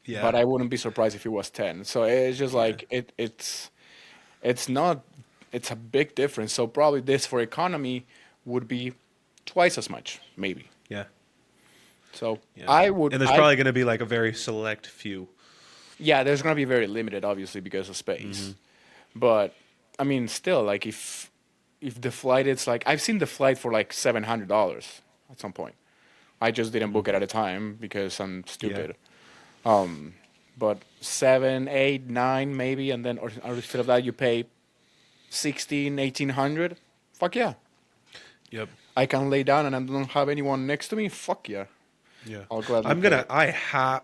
Yeah. but I wouldn't be surprised if it was 10. So it's just Yeah. like it's not it's a big difference. So probably this for economy would be twice as much, maybe. Yeah. So Yeah. And there's I probably going to be like a very select few. yeah, there's gonna be very limited, obviously, because of Hmm. space. But I mean, still, like if the flight it's like I've seen the flight for like $700 at some point. I just didn't book it at a time because I'm Yeah. stupid. But 7, 8, 9 maybe, and then or instead of that you pay 16, 1800. Fuck yeah. Yep. I can lay down and I don't have anyone next to me. Fuck yeah. Yeah. I'll gladly I'm pay gonna. it.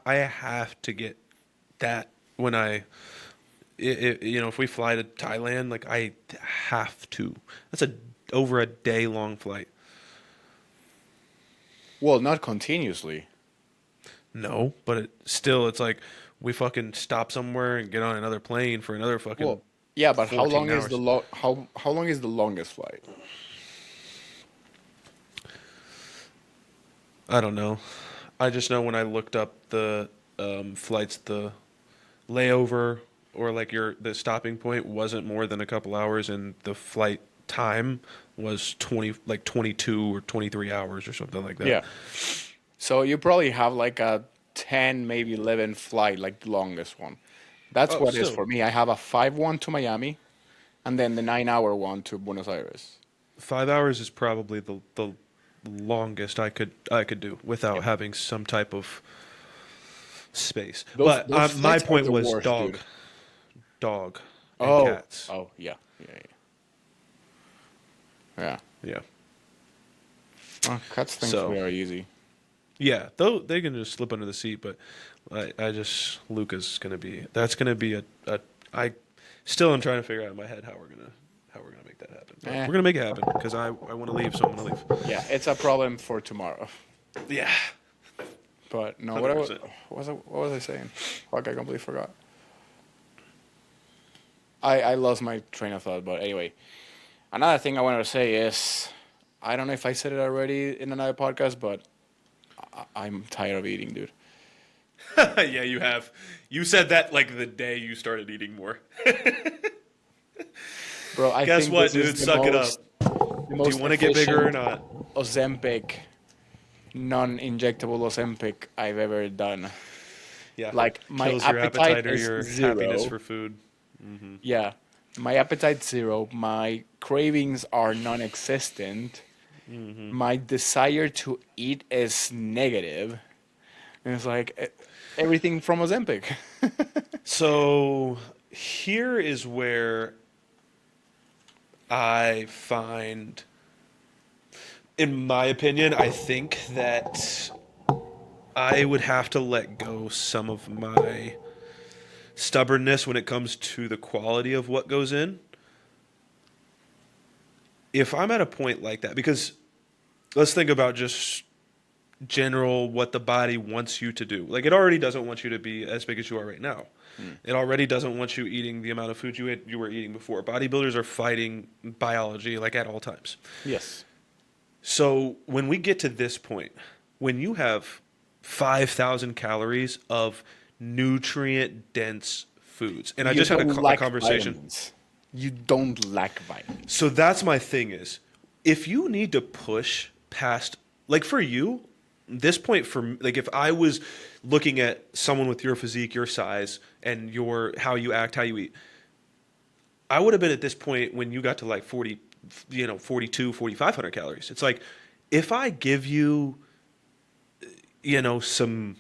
I have to get that when if we fly to Thailand, like I have to. That's a over a day long flight. Well, not continuously. No, but it's like we fucking stop somewhere and get on another plane for another fucking Well, yeah, but 14 hours. how long is the longest flight? I don't know. I just know when I looked up the flights, the layover or like the stopping point wasn't more than a couple hours, and the flight time was 22 or 23 hours or something like that. Yeah. So you probably have like a 10, maybe 11 flight, like the longest one. That's Oh, what it is still, for me. I have a 5-1 to Miami, and then the 9-hour one to Buenos Aires. 5 hours is probably the longest I could do Yeah. without having some type of space. Those But those my flights are point the was worst, dude. dog, and Oh, cats. oh, yeah, yeah, yeah. Yeah. Well, cats So thankfully are easy. yeah, though they can just slip under the seat, but Luca's gonna be that's gonna be a I still am trying to figure out in my head how we're gonna make that happen. But Eh, we're gonna make it happen because I want to leave, so I'm gonna leave. yeah, it's a problem for tomorrow. Yeah, But no, 100%. what was I saying? Fuck, I completely forgot. I lost my train of thought, but anyway. Another thing I wanted to say is I don't know if I said it already in another podcast, but I'm tired of eating, dude. Yeah, you have. You said that like the day you started eating more. Bro, I Guess think what, this dude? is Suck it up. the Do you most want to get bigger or efficient not? Ozempic, non-injectable Ozempic I've ever done. Yeah, Like my kills your appetite appetite or is your happiness zero. for food. Yeah, my appetite's zero. My cravings are non-existent. My desire to eat is negative. And it's like everything from Ozempic. So here is where I find, in my opinion, I think that I would have to let go some of my stubbornness when it comes to the quality of what goes in. If I'm at a point like that, because let's think about just general what the body wants you to do. Like it already doesn't want you to be as big as you are right now. Mm. It already doesn't want you eating the amount of food you were eating before. Bodybuilders are fighting biology like at all times. Yes. So when we get to this point, when you have 5,000 calories of nutrient dense foods, and I You just had don't a lack conversation. vitamins. You don't lack vitamins. So that's my thing is, if you need to push past, like for you, this point for like if I was looking at someone with your physique, your size, and your how you act, how you eat, I would have been at this point when you got to like 40, 42, 4,500 calories. It's like if I give you, some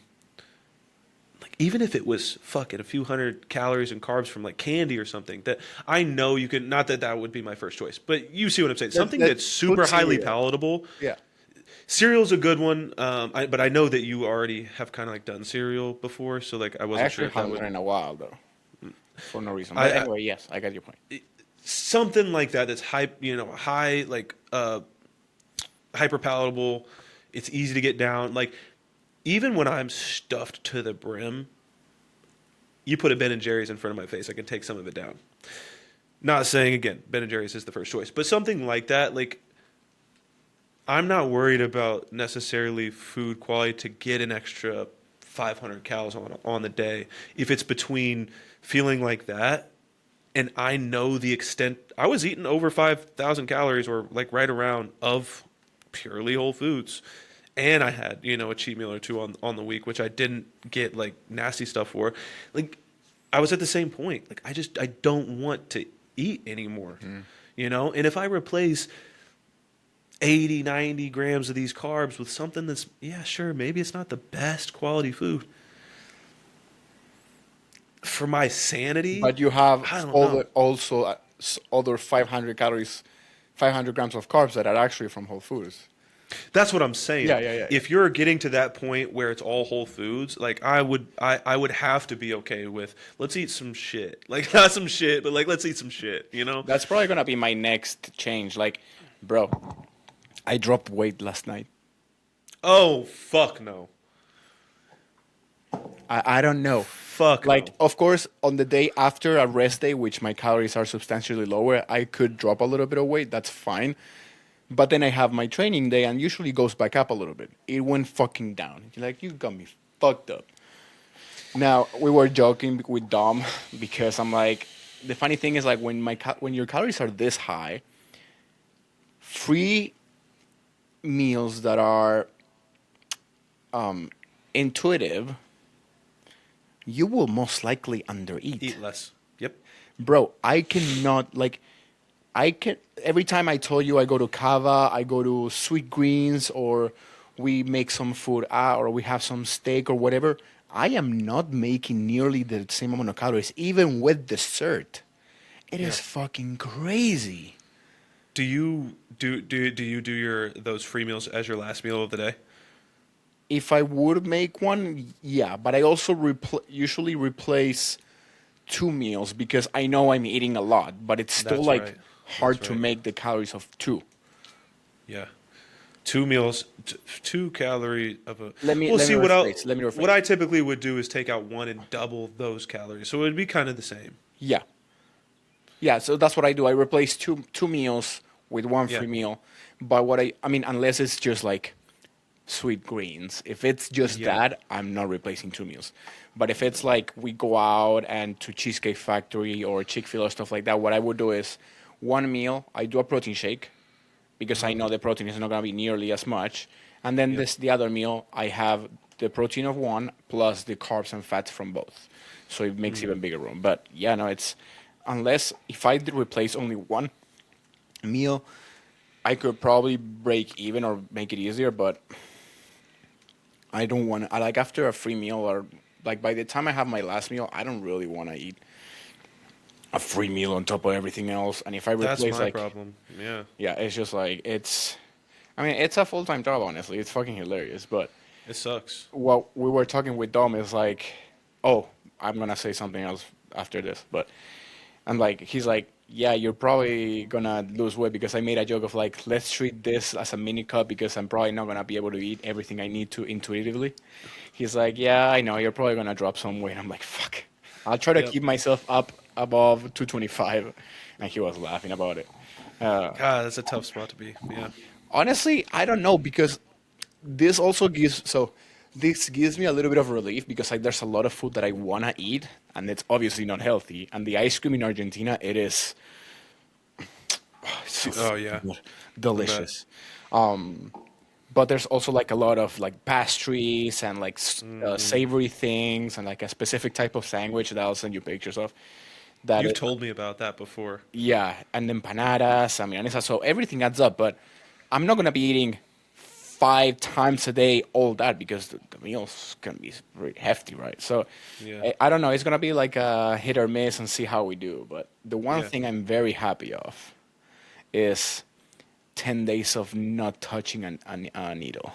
like even if it was fucking a few hundred calories and carbs from like candy or something that I know you can, not that that would be my first choice, but you see what I'm saying. Something That that's food super highly cereal. palatable. Yeah. Cereal's a good one, but I know that you already have kind of like done cereal before, so like I I wasn't sure actually if that haven't would. done it in a while though, for no reason. But I anyway, yes, I got your point. something like that that's high like hyper palatable. It's easy to get down. Like even when I'm stuffed to the brim, you put a Ben and Jerry's in front of my face, I can take some of it down. Not saying again, Ben and Jerry's is the first choice, but something like that. Like, I'm not worried about necessarily food quality to get an extra 500 calories on the day. If it's between feeling like that, and I know the extent, I was eating over 5,000 calories or like right around of purely whole foods. And I had, a cheat meal or two on the week, which I didn't get like nasty stuff for. Like, I was at the same point. Like, I don't want to eat anymore, And if I replace 80, 90 grams of these carbs with something that's, yeah, sure, maybe it's not the best quality food. For my sanity, But you have I don't know. also other 500 calories, 500 grams of carbs that are actually from whole foods. That's what I'm saying. Yeah. If you're getting to that point where it's all whole foods, like I would have to be okay with let's eat some shit. Like not some shit, but like let's eat some shit, That's probably gonna be my next change. Like, bro, I dropped weight last night. Oh, fuck no. I don't know. Fuck Like, no. of course, on the day after a rest day, which my calories are substantially lower, I could drop a little bit of weight. That's fine. But then I have my training day and usually goes back up a little bit. It went fucking down. You're like, you got me fucked up. Now, we were joking with Dom because I'm like, the funny thing is like when your calories are this high, free meals that are intuitive, you will most likely undereat. Eat less. Yep. Bro, I cannot like I can every time I tell you I go to Cava, I go to Sweet Greens or we make some food or we have some steak or whatever, I am not making nearly the same amount of calories even with dessert. It is fucking crazy. Do you do your those free meals as your last meal of the day? If I would make one, yeah, but I also usually replace two meals because I know I'm eating a lot, but it's still That's like right. hard That's to right. make the calories of two. Yeah. Two meals, 2 calorie of a. Let me Well, let me see rephrase. Let me what rephrase. I typically would do is take out one and double those calories, so it would be kind of the same. Yeah, yeah. So that's what I do. I replace two meals with one Yeah. free meal. But what I mean, unless it's just like Sweet Greens. If it's just Yeah. that, I'm not replacing two meals. But if it's like we go out and to Cheesecake Factory or Chick-fil-A or stuff like that, what I would do is one meal, I do a protein shake because I know the protein is not going to be nearly as much. And then Yep. the other meal, I have the protein of one plus the carbs and fats from both. So it makes even bigger room. But yeah, no, it's unless if I did replace only one meal, I could probably break even or make it easier, but I don't want to. I like after a free meal or like by the time I have my last meal, I don't really want to eat a free meal on top of everything else. And if I That's replace my like, problem. Yeah. yeah, it's just like it's. I mean, it's a full time job. Honestly, it's fucking hilarious. But It sucks. what we were talking with Dom is like, oh, I'm gonna say something else after this, but I'm like, he's like, yeah, you're probably gonna lose weight because I made a joke of like, let's treat this as a mini cut because I'm probably not gonna be able to eat everything I need to intuitively. He's like, yeah, I know, you're probably gonna drop some weight. I'm like, fuck. I'll try to Yep. keep myself up above 225. And he was laughing about it. God, that's a tough spot to be. Yeah. Honestly, I don't know because this also gives so this gives me a little bit of relief because like there's a lot of food that I wanna eat and it's obviously not healthy. And the ice cream in Argentina, it is it's so Oh fucking yeah. good, I bet. delicious. But there's also like a lot of like pastries and like savory things and like a specific type of sandwich that I'll send you pictures of. That You've it, told me about that before. yeah, and empanadas. I mean, so everything adds up. But I'm not gonna be eating 5 times a day all that because the meals can be very hefty, right? So Yeah. I don't know. It's gonna be like a hit or miss and see how we do. But the one Yeah. thing I'm very happy of is 10 days of not touching a needle.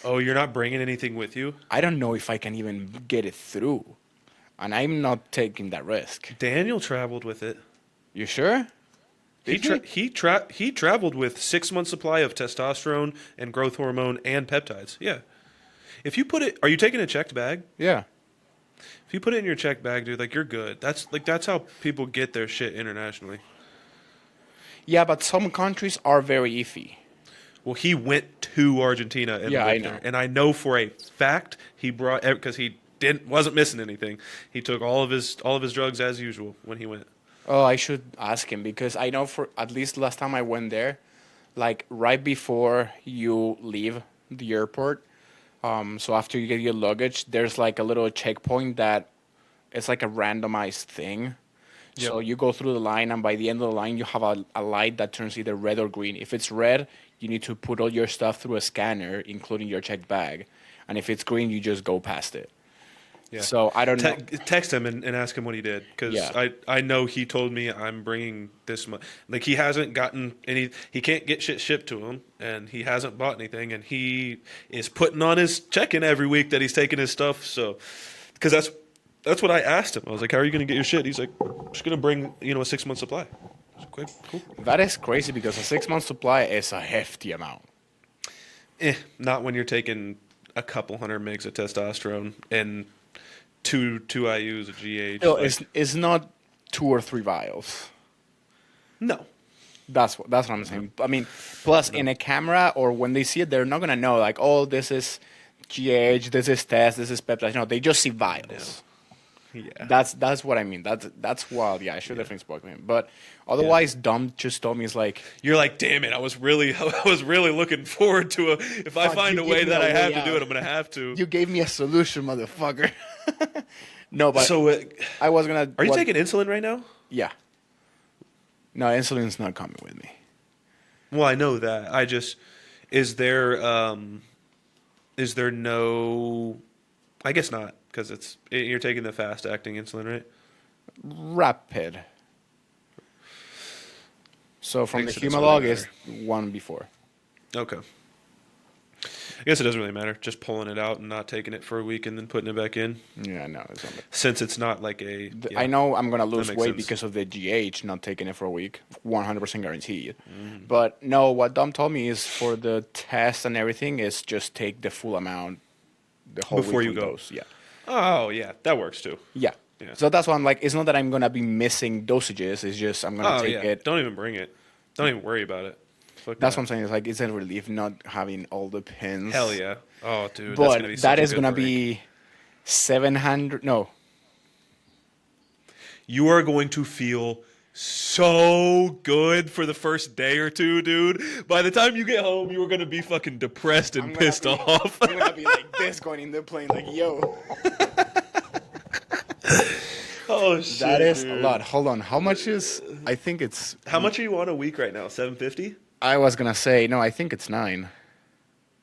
Oh, you're not bringing anything with you? I don't know if I can even get it through, and I'm not taking that risk. Daniel traveled with it. You sure? He Did he? he traveled with 6 months supply of testosterone and growth hormone and peptides. Yeah. If you put it, are you taking a checked bag? Yeah. If you put it in your check bag, dude, like you're good. That's how people get their shit internationally. Yeah, but some countries are very iffy. Well, he went to Argentina and Yeah, I lived know. there, and I know for a fact he brought because he wasn't missing anything. He took all of his drugs as usual when he went. Oh, I should ask him because I know for at least last time I went there, like right before you leave the airport, so after you get your luggage, there's like a little checkpoint that it's like a randomized thing. Yep. So you go through the line, and by the end of the line, you have a light that turns either red or green. If it's red, you need to put all your stuff through a scanner, including your checked bag. And if it's green, you just go past it. Yeah. So I don't know. Text him and ask him what he did because Yeah. I know he told me I'm bringing this much. Like he hasn't gotten any. He can't get shit shipped to him, and he hasn't bought anything, and he is putting on his check-in every week that he's taking his stuff. So because that's what I asked him. I was like, "How are you going to get your shit?" He's like, "I'm just going to bring a 6-month supply." I was like, "Okay, cool." That is crazy because a 6 month supply is a hefty amount. Not when you're taking a couple hundred mgs of testosterone and two IUs of GH. Still, like- it's not 2 or 3 vials. no. That's what I'm saying. I mean, plus in a camera or when they see it, they're not gonna know like, oh, this is GH, this is test, this is peptide. No, they just see vials. Yeah. That's what I mean. That's wild. Yeah, I should definitely spoke to him. But otherwise, Dom just told me it's like, You're like, damn it! I was really looking forward to if I Fuck, find you a way gave me that a I have way to do out. it, I'm gonna have to. you gave me a solution, motherfucker. No, but So, I was gonna. are you taking insulin right now? Yeah. No, insulin's not coming with me. Well, I know that. I just is there no? I guess not because you're taking the fast acting insulin, right? Rapid. So from the Thinks it doesn't Humalog really is one before. Okay. I guess it doesn't really matter. Just pulling it out and not taking it for a week and then putting it back in. Yeah, no, it's not. Since it's not like a. Yeah, I know I'm gonna lose makes weight sense. because of the GH, not taking it for a week, 100% guaranteed. Mm-hmm. But no, what Dom told me is for the test and everything is just take the full amount, the whole Before you weekly go. dose. Yeah, Oh yeah, that works too. yeah. Yeah. So that's why I'm like, it's not that I'm gonna be missing dosages. It's just I'm gonna Oh take yeah. it. Don't even bring it. Don't even worry about it. Fuck That's that. what I'm saying. It's like it's a relief not having all the pins. Hell yeah. Oh dude, that's But gonna be that such a is good gonna break. be 700. No, You are going to feel so good for the first day or two, dude. By the time you get home, you are going to be fucking depressed and pissed off. I'm gonna be like this going in the plane, like yo. Oh shit. That is dude. a lot. Hold on. How much is? I think it's. How much are you on a week right now? 750? I was gonna say no. I think it's 9.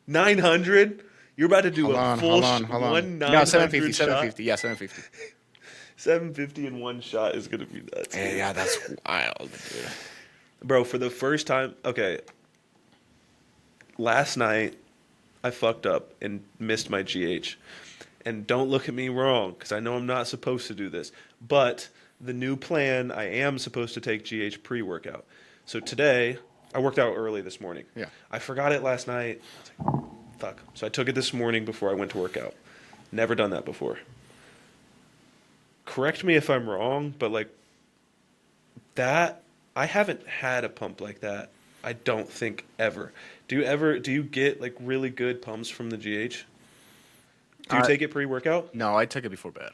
900? You're about to do Hold a on. full Hold on. Hold on. one No, 900 750. shot? 750. Yeah, 750. 750 in one shot is going to be nuts. Yeah, that's wild, dude. Bro, for the first time, okay. Last night, I fucked up and missed my GH. And don't look at me wrong, because I know I'm not supposed to do this. But the new plan, I am supposed to take GH pre-workout. So today, I worked out early this morning. Yeah. I forgot it last night. I was like, fuck. So I took it this morning before I went to work out. Never done that before. Correct me if I'm wrong, but like that, I haven't had a pump like that. I don't think ever. Do you get like really good pumps from the GH? Do you take it pre-workout? No, I take it before bed.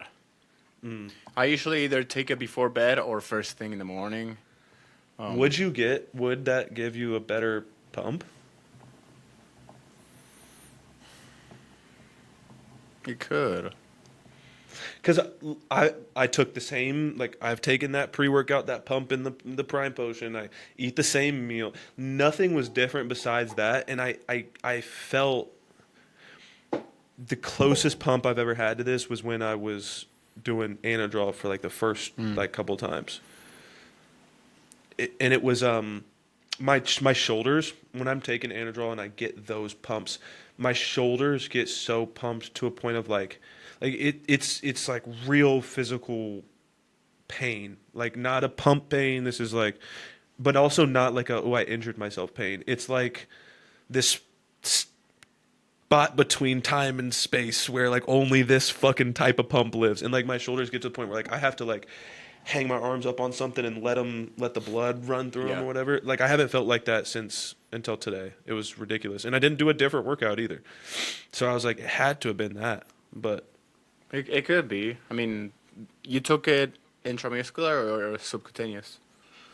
I usually either take it before bed or first thing in the morning. Would that give you a better pump? You could. Because I took the same, like I've taken that pre-workout, that pump in the Prime Potion. I eat the same meal. Nothing was different besides that, and I felt the closest pump I've ever had to this was when I was doing Anadrol for like the first like couple times. And it was my shoulders when I'm taking Anadrol and I get those pumps, my shoulders get so pumped to a point of like it's like real physical pain, like not a pump pain. This is like, but also not like I injured myself pain. It's like this spot between time and space where like only this fucking type of pump lives, and like my shoulders get to the point where like I have to like hang my arms up on something and let the blood run through them Yeah. or whatever. Like I haven't felt like that since until today. It was ridiculous, and I didn't do a different workout either. So I was like, it had to have been that, but It could be. I mean, you took it intramuscular or subcutaneous.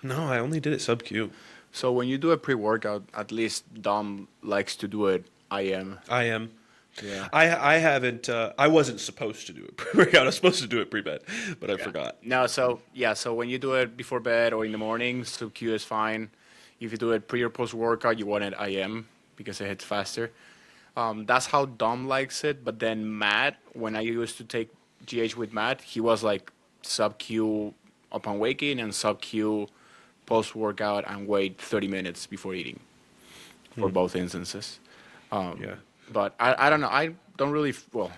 no, I only did it sub Q. So when you do a pre-workout, at least Dom likes to do it IM. I am. Yeah. I haven't. I wasn't supposed to do it pre-workout. I was supposed to do it pre-bed, but I forgot. No, so yeah, so when you do it before bed or in the morning, sub Q is fine. If you do it pre or post workout, you want it IM because it hits faster. That's how Dom likes it. But then Matt, when I used to take GH with Matt, he was like sub Q upon waking and sub Q post workout and wait 30 minutes before eating for both instances. Yeah. But I don't know. I don't really. Well,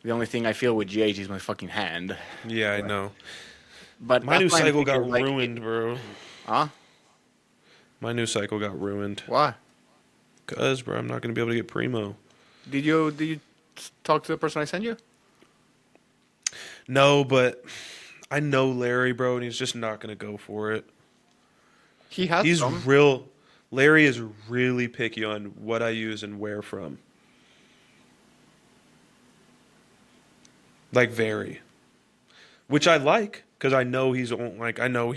the only thing I feel with GH is my fucking hand. Yeah, I know. But My new that's why I'm cycle got thinking, like, ruined, bro. Huh? My new cycle got ruined. Why? Cause, bro, I'm not gonna be able to get primo. Did you talk to the person I sent you? No, but I know Larry, bro, and he's just not gonna go for it. He has He's some. real. Larry is really picky on what I use and where from. Like very, which I like because I know he's like I know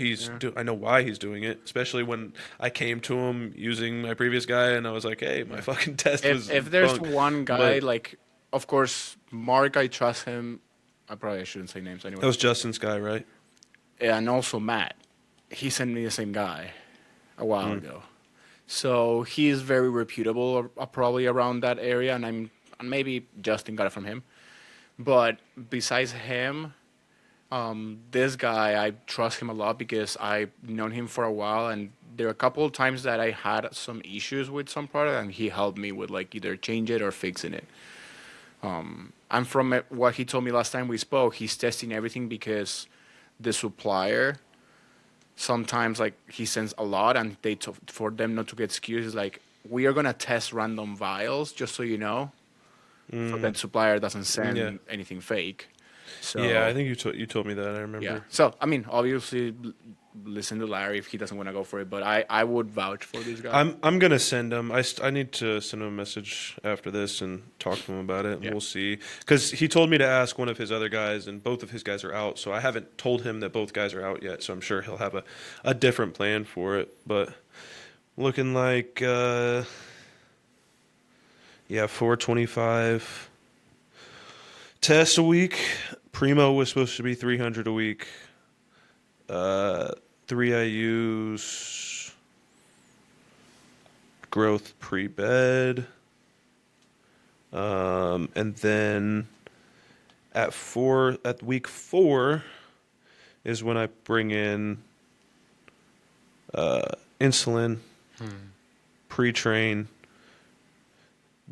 I know why he's doing it. Especially when I came to him using my previous guy and I was like, hey, my fucking test was. If there's bunk. one guy, But like, of course, Mark, I trust him. I probably shouldn't say names anyway. that was Justin's guy, right? And also Matt. He sent me the same guy a while ago. So he's very reputable, probably around that area, and maybe Justin got it from him. But besides him, this guy, I trust him a lot because I've known him for a while, and there are a couple of times that I had some issues with some product, and he helped me with like either change it or fixing it. And from what he told me last time we spoke, he's testing everything because the supplier sometimes like he sends a lot, and for them not to get skewed, is like we are gonna test random vials just so you know, so that supplier doesn't send anything fake. So Yeah, I think you told me that. I remember. yeah. So I mean, obviously, listen to Larry if he doesn't want to go for it, but I would vouch for this guy. I'm gonna send him. I need to send him a message after this and talk to him about it. And Yeah. we'll see. Because he told me to ask one of his other guys, and both of his guys are out. So I haven't told him that both guys are out yet. So I'm sure he'll have a different plan for it. But looking like 425 tests a week. Primo was supposed to be 300 a week. 3 IUs, growth pre-bed, and then at week 4 is when I bring in insulin, pre-train,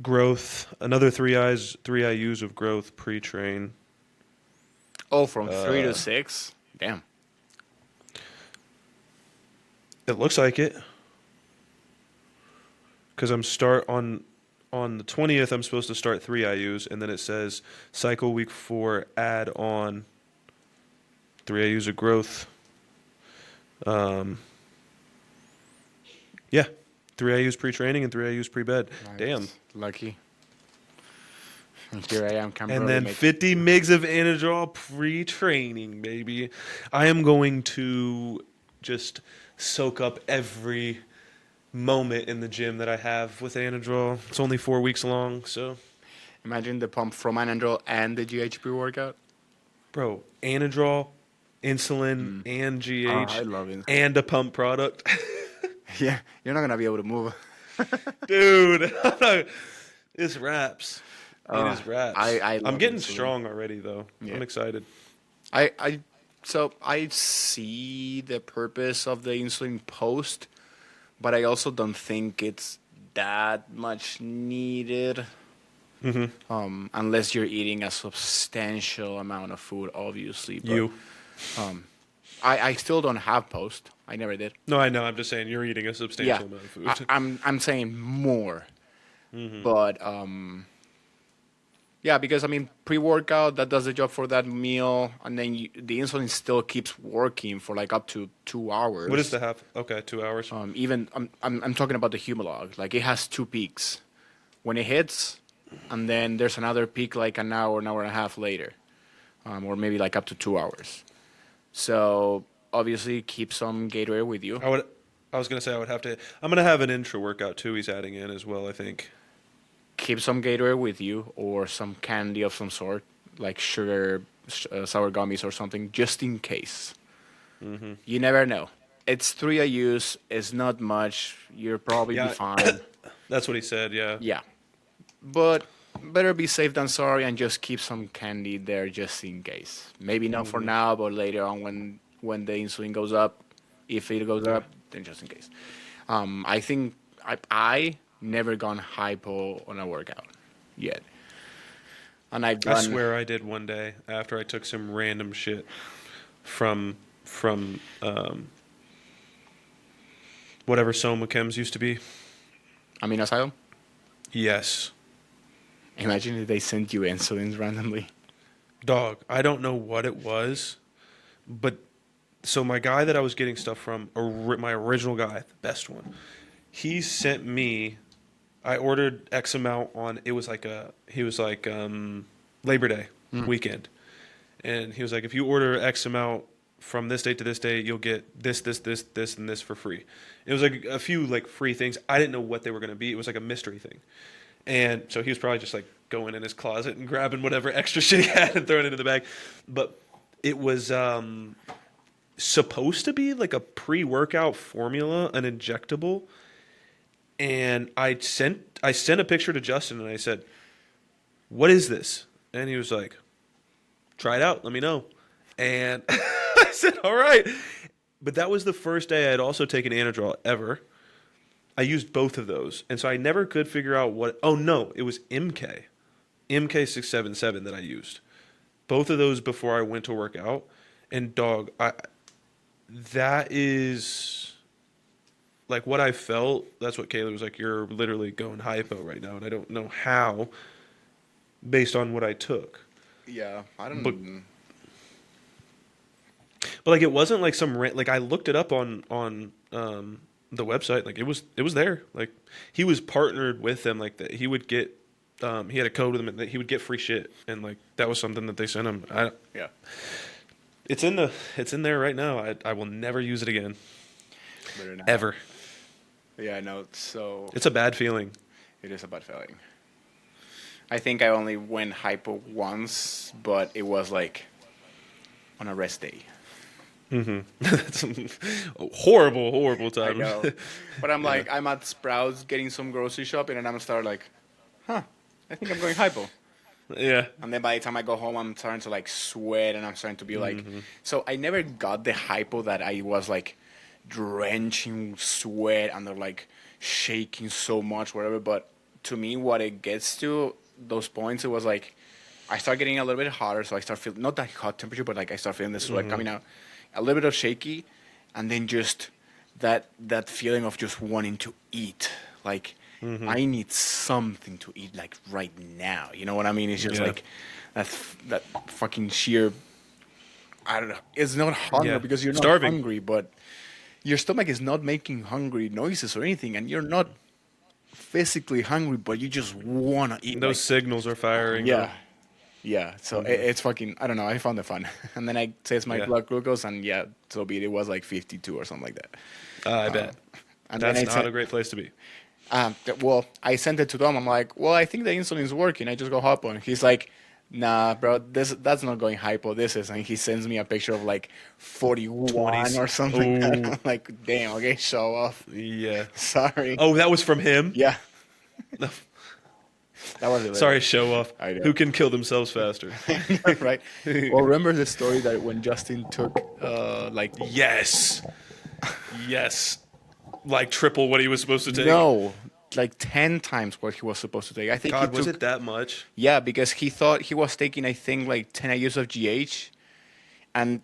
growth, another 3 IUs of growth pre-train. Oh, from 3 to 6? Damn. It looks like it. Because on the 20th, I'm supposed to start 3 IUs, and then it says cycle week 4, add on 3 IUs of growth. Yeah, 3 IUs pre-training and 3 IUs pre-bed. Nice. Damn. Lucky. And here I am, And then 50 mgs of Anadrol pre-training, baby. I am going to just soak up every moment in the gym that I have with Anadrol. It's only 4 weeks long, so. Imagine the pump from Anandrol and the GHP workout. Bro, Anadrol, insulin, and GH, I love it. and a pump product. Yeah, you're not going to be able to move. Dude, it's wraps. It is wraps. I I'm love getting insulin. strong already, though. Yeah. I'm excited. So I see the purpose of the insulin post, but I also don't think it's that much needed. Unless you're eating a substantial amount of food, obviously. But, I still don't have post. I never did. No, I know. I'm just saying you're eating a substantial amount of food. I'm saying more. But yeah, because I mean, pre-workout that does the job for that meal, and then the insulin still keeps working for like up to 2 hours. What is the half? Okay, 2 hours. Even I'm talking about the Humalog. Like it has two peaks when it hits, and then there's another peak like an hour and a half later, or maybe like up to 2 hours. So obviously keep some Gatorade with you. I was gonna say I would have to. I'm gonna have an intra workout too. He's adding in as well. I think. Keep some Gatorade with you or some candy of some sort, like sugar, sour gummies or something, just in case. You never know. It's 3 IUs. It's not much. You'll probably be fine. That's what he said. Yeah. Yeah. But better be safe than sorry and just keep some candy there just in case. Maybe not for now, but later on when the insulin goes up, if it goes up, then just in case. I think I never gone hypo on a workout yet. And I've done, I swear I did one day after I took some random shit from whatever Soma Chems used to be. Amino Asylum? Yes. Imagine if they sent you insulins randomly. Dog, I don't know what it was, but so my guy that I was getting stuff from, my original guy, the best one, he sent me. I ordered X amount on. It was like Labor Day weekend, and he was like, if you order X amount from this date to this date, you'll get this, and this for free. It was like a few like free things. I didn't know what they were going to be. It was like a mystery thing. And so he was probably just like going in his closet and grabbing whatever extra shit he had and throwing it in the bag. But it was supposed to be like a pre-workout formula, an injectable. And I sent a picture to Justin and I said, "What is this?" And he was like, "Try it out. Let me know." And I said, "All right." But that was the first day I had also taken Anadrol ever. I used both of those. And so I never could figure out what... Oh, no. It was MK677 that I used. Both of those before I went to work out. And, dog, that is... Like, what I felt, that's what Kayla was like, you're literally going hypo right now. And I don't know how, based on what I took. Yeah, I don't know. But like, it wasn't like like, I looked it up on the website. Like, it was there. Like, he was partnered with them. Like, that he would get, he had a code with them that he would get free shit. And like, that was something that they sent him. Yeah. It's in there right now. I will never use it again. Ever. Yeah, I know. So it's a bad feeling. It is a bad feeling. I think I only went hypo once, but it was like on a rest day. That's a horrible time. I know. But I'm like, I'm at Sprouts getting some grocery shopping, and I'm start like, I think I'm going hypo. Yeah. And then by the time I go home, I'm starting to like sweat, and I'm starting to be like, so I never got the hypo that I was like drenching sweat and they're like shaking so much, whatever. But to me, what it gets to those points, it was like I start getting a little bit hotter, so I start feeling not that hot temperature, but like I start feeling the sweat coming out, a little bit of shaky, and then just that feeling of just wanting to eat, like I need something to eat like right now. You know what I mean? It's just like that fucking sheer. I don't know. It's not hunger because you're not starving. Hungry, but your stomach is not making hungry noises or anything, and you're not physically hungry, but you just want to eat. Those signals are firing. Yeah. Yeah. So it's fucking, I don't know. I found it fun. And then I test my blood glucose, and so be it. It was like 52 or something like that. I bet. And that's then not a great place to be. Well, I sent it to Tom. I'm like, well, I think the insulin is working. I just go hop on. He's like, nah, bro, that's not going hypo. This is, and he sends me a picture of like 41 20s. or something. I'm like, damn, okay, show off. Yeah. Sorry. Oh, that was from him? Yeah. That was it. Sorry, show off. I know. Who can kill themselves faster? Right. Well, remember the story that when Justin took like Yes. Like triple what he was supposed to take. No, like 10 times what he was supposed to take. I think God, was it that much? Yeah, because he thought he was taking, I think, like 10 IUs of GH, and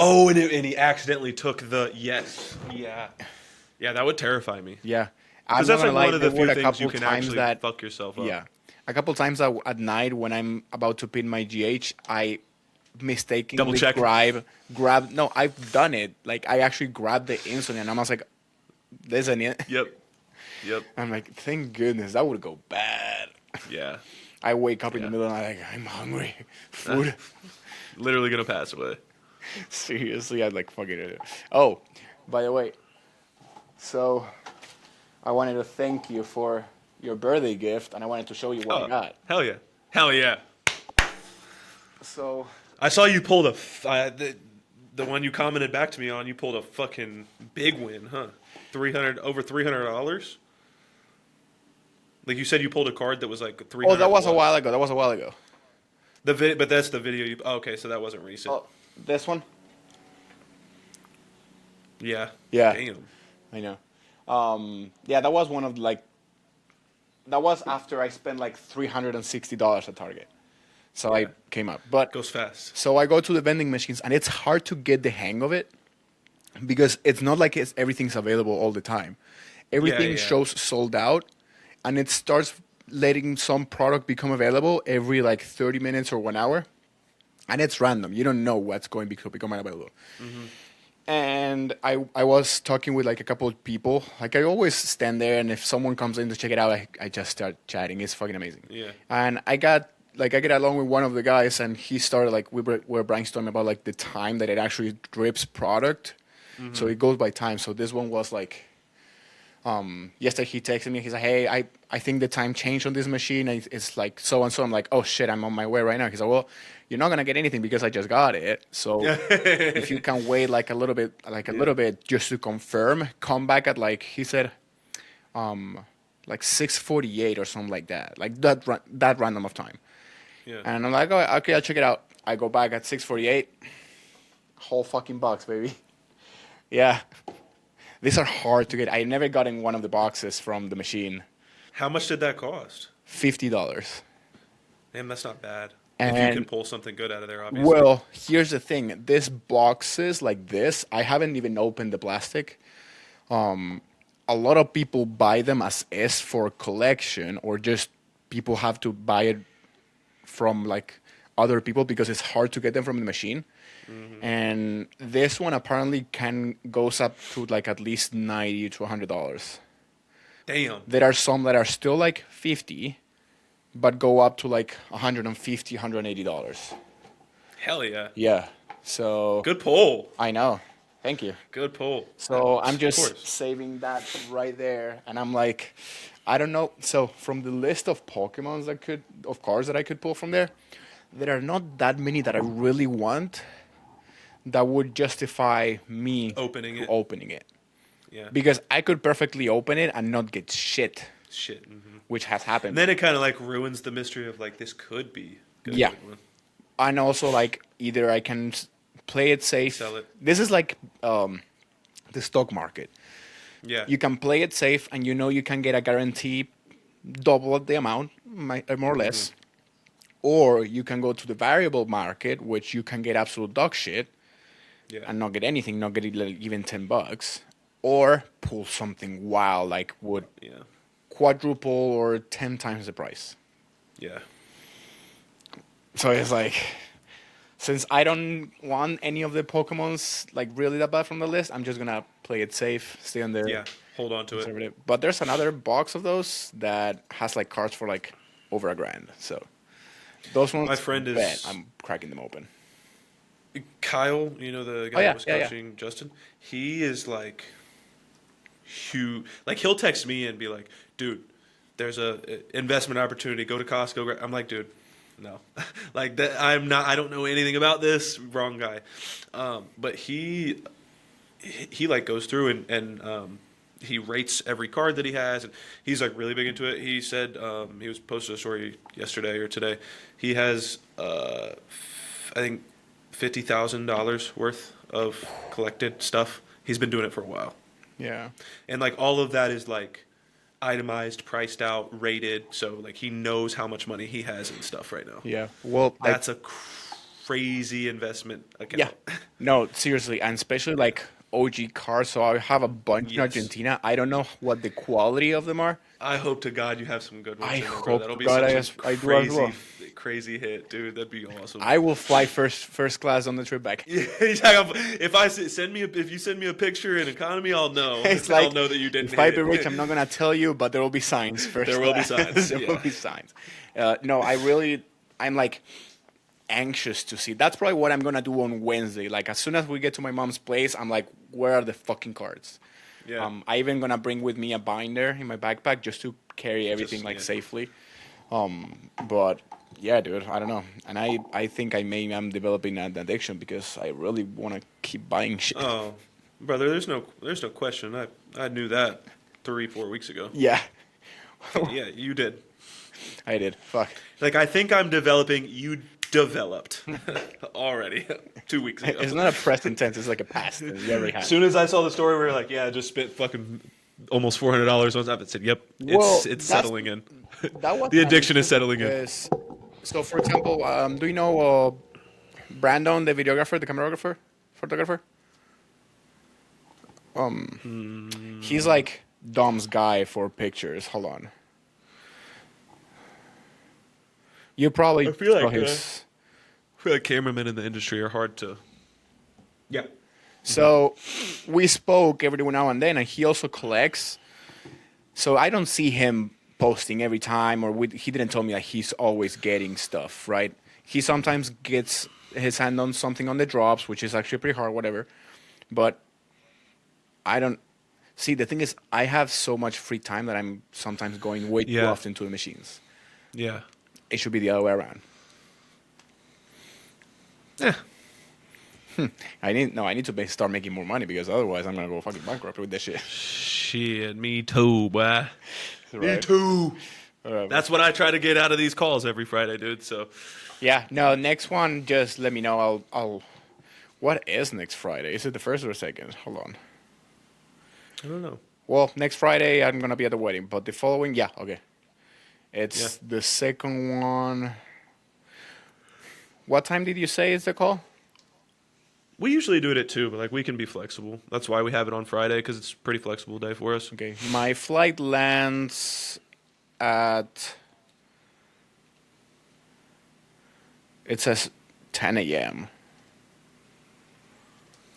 and he accidentally took the Yeah, that would terrify me. yeah, I'm Because not that's gonna like lie, one of there the were few a things you couple can times actually that fuck yourself up. yeah, a couple times at night when I'm about to pin my GH, I Double mistakenly check. grab. No, I've done it. Like I actually grabbed the insulin, and I was like, "There's an." Yep. Yep. I'm like, "Thank goodness that would go bad." Yeah. I wake up in the Yeah. middle and I'm like, "I'm hungry, food." Literally gonna pass away. Seriously, I'd like fucking it. Oh, by the way, so I wanted to thank you for your birthday gift, and I wanted to show you what I Oh, got. hell yeah. Hell yeah. So I saw you pulled the one you commented back to me on. You pulled a fucking big win, huh? Over $300. Like you said, you pulled a card that was like 300. oh, that was a plus. while ago. That was a while ago. But that's the video you. Oh, okay, so that wasn't recent. Oh, this one? Yeah. Yeah. Damn. I know. Yeah, that was one of like. That was after I spent like $360 at Target, so Yeah. I came up. But Goes fast. so I go to the vending machines, and it's hard to get the hang of it because it's not like everything's available all the time. Everything yeah. shows sold out, and it starts letting some product become available every like 30 minutes or 1 hour, and it's random. You don't know what's going to become available. And I was talking with like a couple of people. Like I always stand there, and if someone comes in to check it out, I just start chatting. It's fucking amazing. Yeah. And I get along with one of the guys, and he started like we were brainstorming about like the time that it actually drips product. So it goes by time. So this one was like yesterday he texted me. He's like, "Hey, I think the time changed on this machine. And it's like so and so." I'm like, "Oh shit, I'm on my way right now." He's like, "Well, you're not gonna get anything because I just got it. So if you can wait like a little bit just to confirm, come back at like he said, like 6:48 or something like that. Like that random of time." Yeah. And I'm like, "Oh, okay, I'll check it out." I go back at 6:48. Whole fucking box, baby. Yeah. These are hard to get. I never got in one of the boxes from the machine. How much did that cost? $50. Damn, that's not bad. And if you can pull something good out of there, obviously. well, here's the thing. These boxes like this, I haven't even opened the plastic. A lot of people buy them as is for collection, or just people have to buy it from like other people because it's hard to get them from the machine. And this one apparently goes up to like at least $90 to $100. Damn. There are some that are still like 50, but go up to like $150, $180. Hell yeah. Yeah. So Good pull. I know. Thank you. Good pull. So I'm Of just course. saving that right there, and I'm like, I don't know. So from the list of Pokemons of cards that I could pull from there are not that many that I really want that would justify me Opening it. opening it. Yeah. Because I could perfectly open it and not get shit, Shit. which has happened. And then it kind of like ruins the mystery of like this could be good. Yeah. And also like either I can play it safe. Sell it. This is like the stock market. Yeah. You can play it safe, and you know you can get a guarantee double the amount, more or less. Or you can go to the variable market, which you can get absolute dog shit Yeah. and not get anything, not get like even $10, or pull something wild like would Yeah. quadruple or 10 times the price. Yeah. So it's like, since I don't want any of the Pokemons like really that bad from the list, I'm just gonna play it safe, stay on there. Yeah. Hold on to it. Conservative. But there's another box of those that has like cards for like over $1,000. So those ones, My friend is- bet I'm cracking them open. Kyle, you know the guy Oh, yeah, that was yeah, yeah. coaching Justin. He is like huge. Like he'll text me and be like, "Dude, there's a investment opportunity. Go to Costco." I'm like, "Dude, no, like that. I'm not. I don't know anything about this. Wrong guy." But he like goes through and he rates every card that he has, and he's like really big into it. He said he was posted a story yesterday or today. He has I think $50,000 worth of collected stuff. He's been doing it for a while, Yeah. and like all of that is like itemized, priced out, rated. So like he knows how much money he has and stuff right now. Yeah. Well, That's a crazy investment account. yeah. No, seriously, and especially like OG cars, so I have a bunch in Yes. Argentina. I don't know what the quality of them are. I hope to God you have some good ones I in there, bro. hope That'll to be God such I a do as well. crazy hit, dude. That'd be awesome. I will fly first class on the trip back. Yeah, if you send me a picture in economy, I'll know. It's I'll like know that you didn't if I hit be it. rich, I'm not gonna tell you, but there will be signs first. There will be class. signs, There will yeah. be signs. No, I'm like anxious to see. That's probably what I'm gonna do on Wednesday. Like as soon as we get to my mom's place, I'm like, where are the fucking cards? Yeah. I even gonna bring with me a binder in my backpack just to carry everything like yeah. safely. But yeah, dude, I don't know, and I think I'm developing an addiction because I really want to keep buying shit. Oh, brother, there's no question. I knew that 3-4 weeks ago. Yeah, Yeah, you did. I did. Fuck. Like I think I'm developing. You developed already 2 weeks ago. It's not a present tense. It's like a past tense. You already As have. soon as I saw the story, we were like, "Yeah, I just spent fucking almost $400 on that." I said, "Yep, Well, it's that's- settling in. That was The addiction is settling in." because, so, for example, do you know Brandon, the videographer, the cameragrapher, photographer? He's like Dom's guy for pictures. Hold on. You probably I feel saw like, his. I feel like cameramen in the industry are hard to. Yeah. So we spoke every now and then, and he also collects. So I don't see him posting every time, or he didn't tell me that he's always getting stuff, right? He sometimes gets his hand on something on the drops, which is actually pretty hard, whatever. But I don't see. The thing is, I have so much free time that I'm sometimes going way too Yeah. often to the machines. Yeah. It should be the other way around. Yeah. I need to start making more money because otherwise I'm gonna go fucking bankrupt with this shit. Shit, me too, boy. Me Right. too. Alright, That's what I try to get out of these calls every Friday, dude. So yeah. No, next one. Just let me know. I'll. What is next Friday? Is it the first or the second? Hold on. I don't know. Well, next Friday I'm gonna be at the wedding, but the following, yeah, okay. It's the second one. What time did you say is the call? We usually do it at 2, but like we can be flexible. That's why we have it on Friday because it's a pretty flexible day for us. Okay, my flight lands at. It says 10 a.m.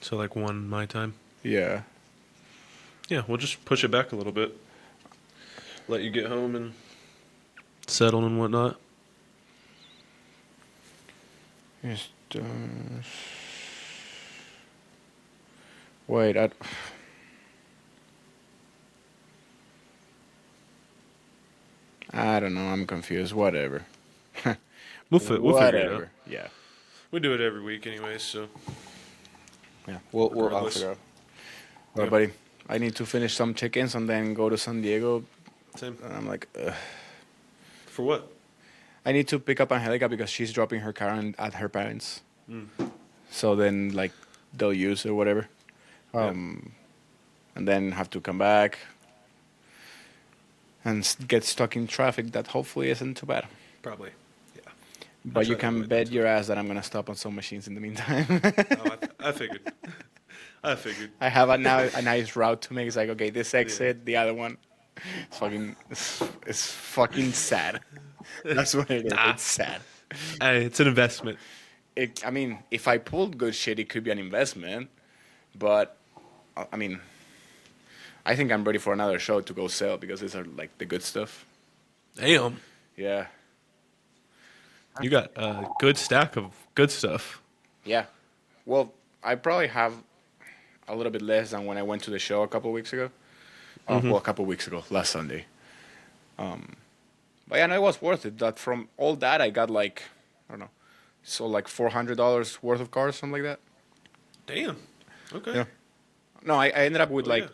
So like 1 my time. Yeah. Yeah, we'll just push it back a little bit. Let you get home and settle and whatnot. Yes, wait, I don't know. I'm confused. Whatever. We'll figure it out. Whatever. Yeah. We do it every week anyways, so Yeah. I'll Regardless. figure out. All right, buddy. I need to finish some check-ins and then go to San Diego. same. And I'm like, ugh. For what? I need to pick up Angelica because she's dropping her car at her parents. So then, like, they'll use it or whatever. And then have to come back and get stuck in traffic that hopefully isn't too bad. Probably. Yeah. But you try to can avoid bet that your ass that I'm going to stop on some machines in the meantime. Oh, I figured. I figured. I have a nice route to make. It's like, okay, this exit, the other one. It's fucking sad. That's what it is. It's sad. Hey, it's an investment. I mean, if I pulled good shit, it could be an investment. But, I mean, I think I'm ready for another show to go sell because these are like the good stuff. Damn. Yeah. You got a good stack of good stuff. Yeah. Well, I probably have a little bit less than when I went to the show a couple weeks ago. Well, a couple weeks ago, last Sunday. But yeah, no, it was worth it. That from all that, I got like, I don't know, so like $400 worth of cars, something like that. Damn. Okay. Yeah. No, I ended up with Oh, like yeah.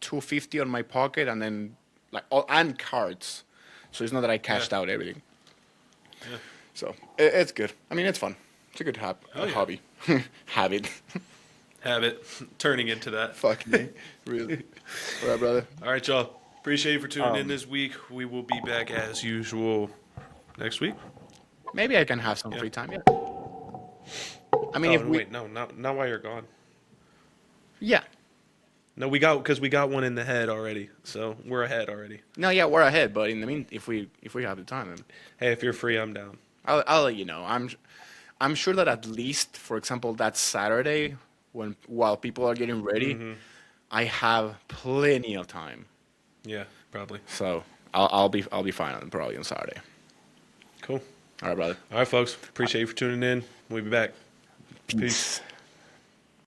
$250 on my pocket, and then like and cards. So it's not that I cashed out everything. Yeah. So it's good. I mean, it's fun. It's a good yeah. hobby. Habit. Habit turning into that. Fuck me. Really. All right, brother. All right, y'all. Appreciate you for tuning in this week. We will be back as usual next week. Maybe I can have some Yeah. free time. Yeah. I mean, if we. wait, no, not while you're gone. Yeah. No, we got one in the head already, so we're ahead already. No, yeah, we're ahead. But in the mean, if we have the time, then Hey, if you're free, I'm down. I'll let you know. I'm sure that at least, for example, that Saturday, while people are getting ready, I have plenty of time. Yeah, probably. So I'll be fine on probably on Saturday. Cool. All right, brother. All right, folks. Appreciate you for tuning in. We'll be back. Peace.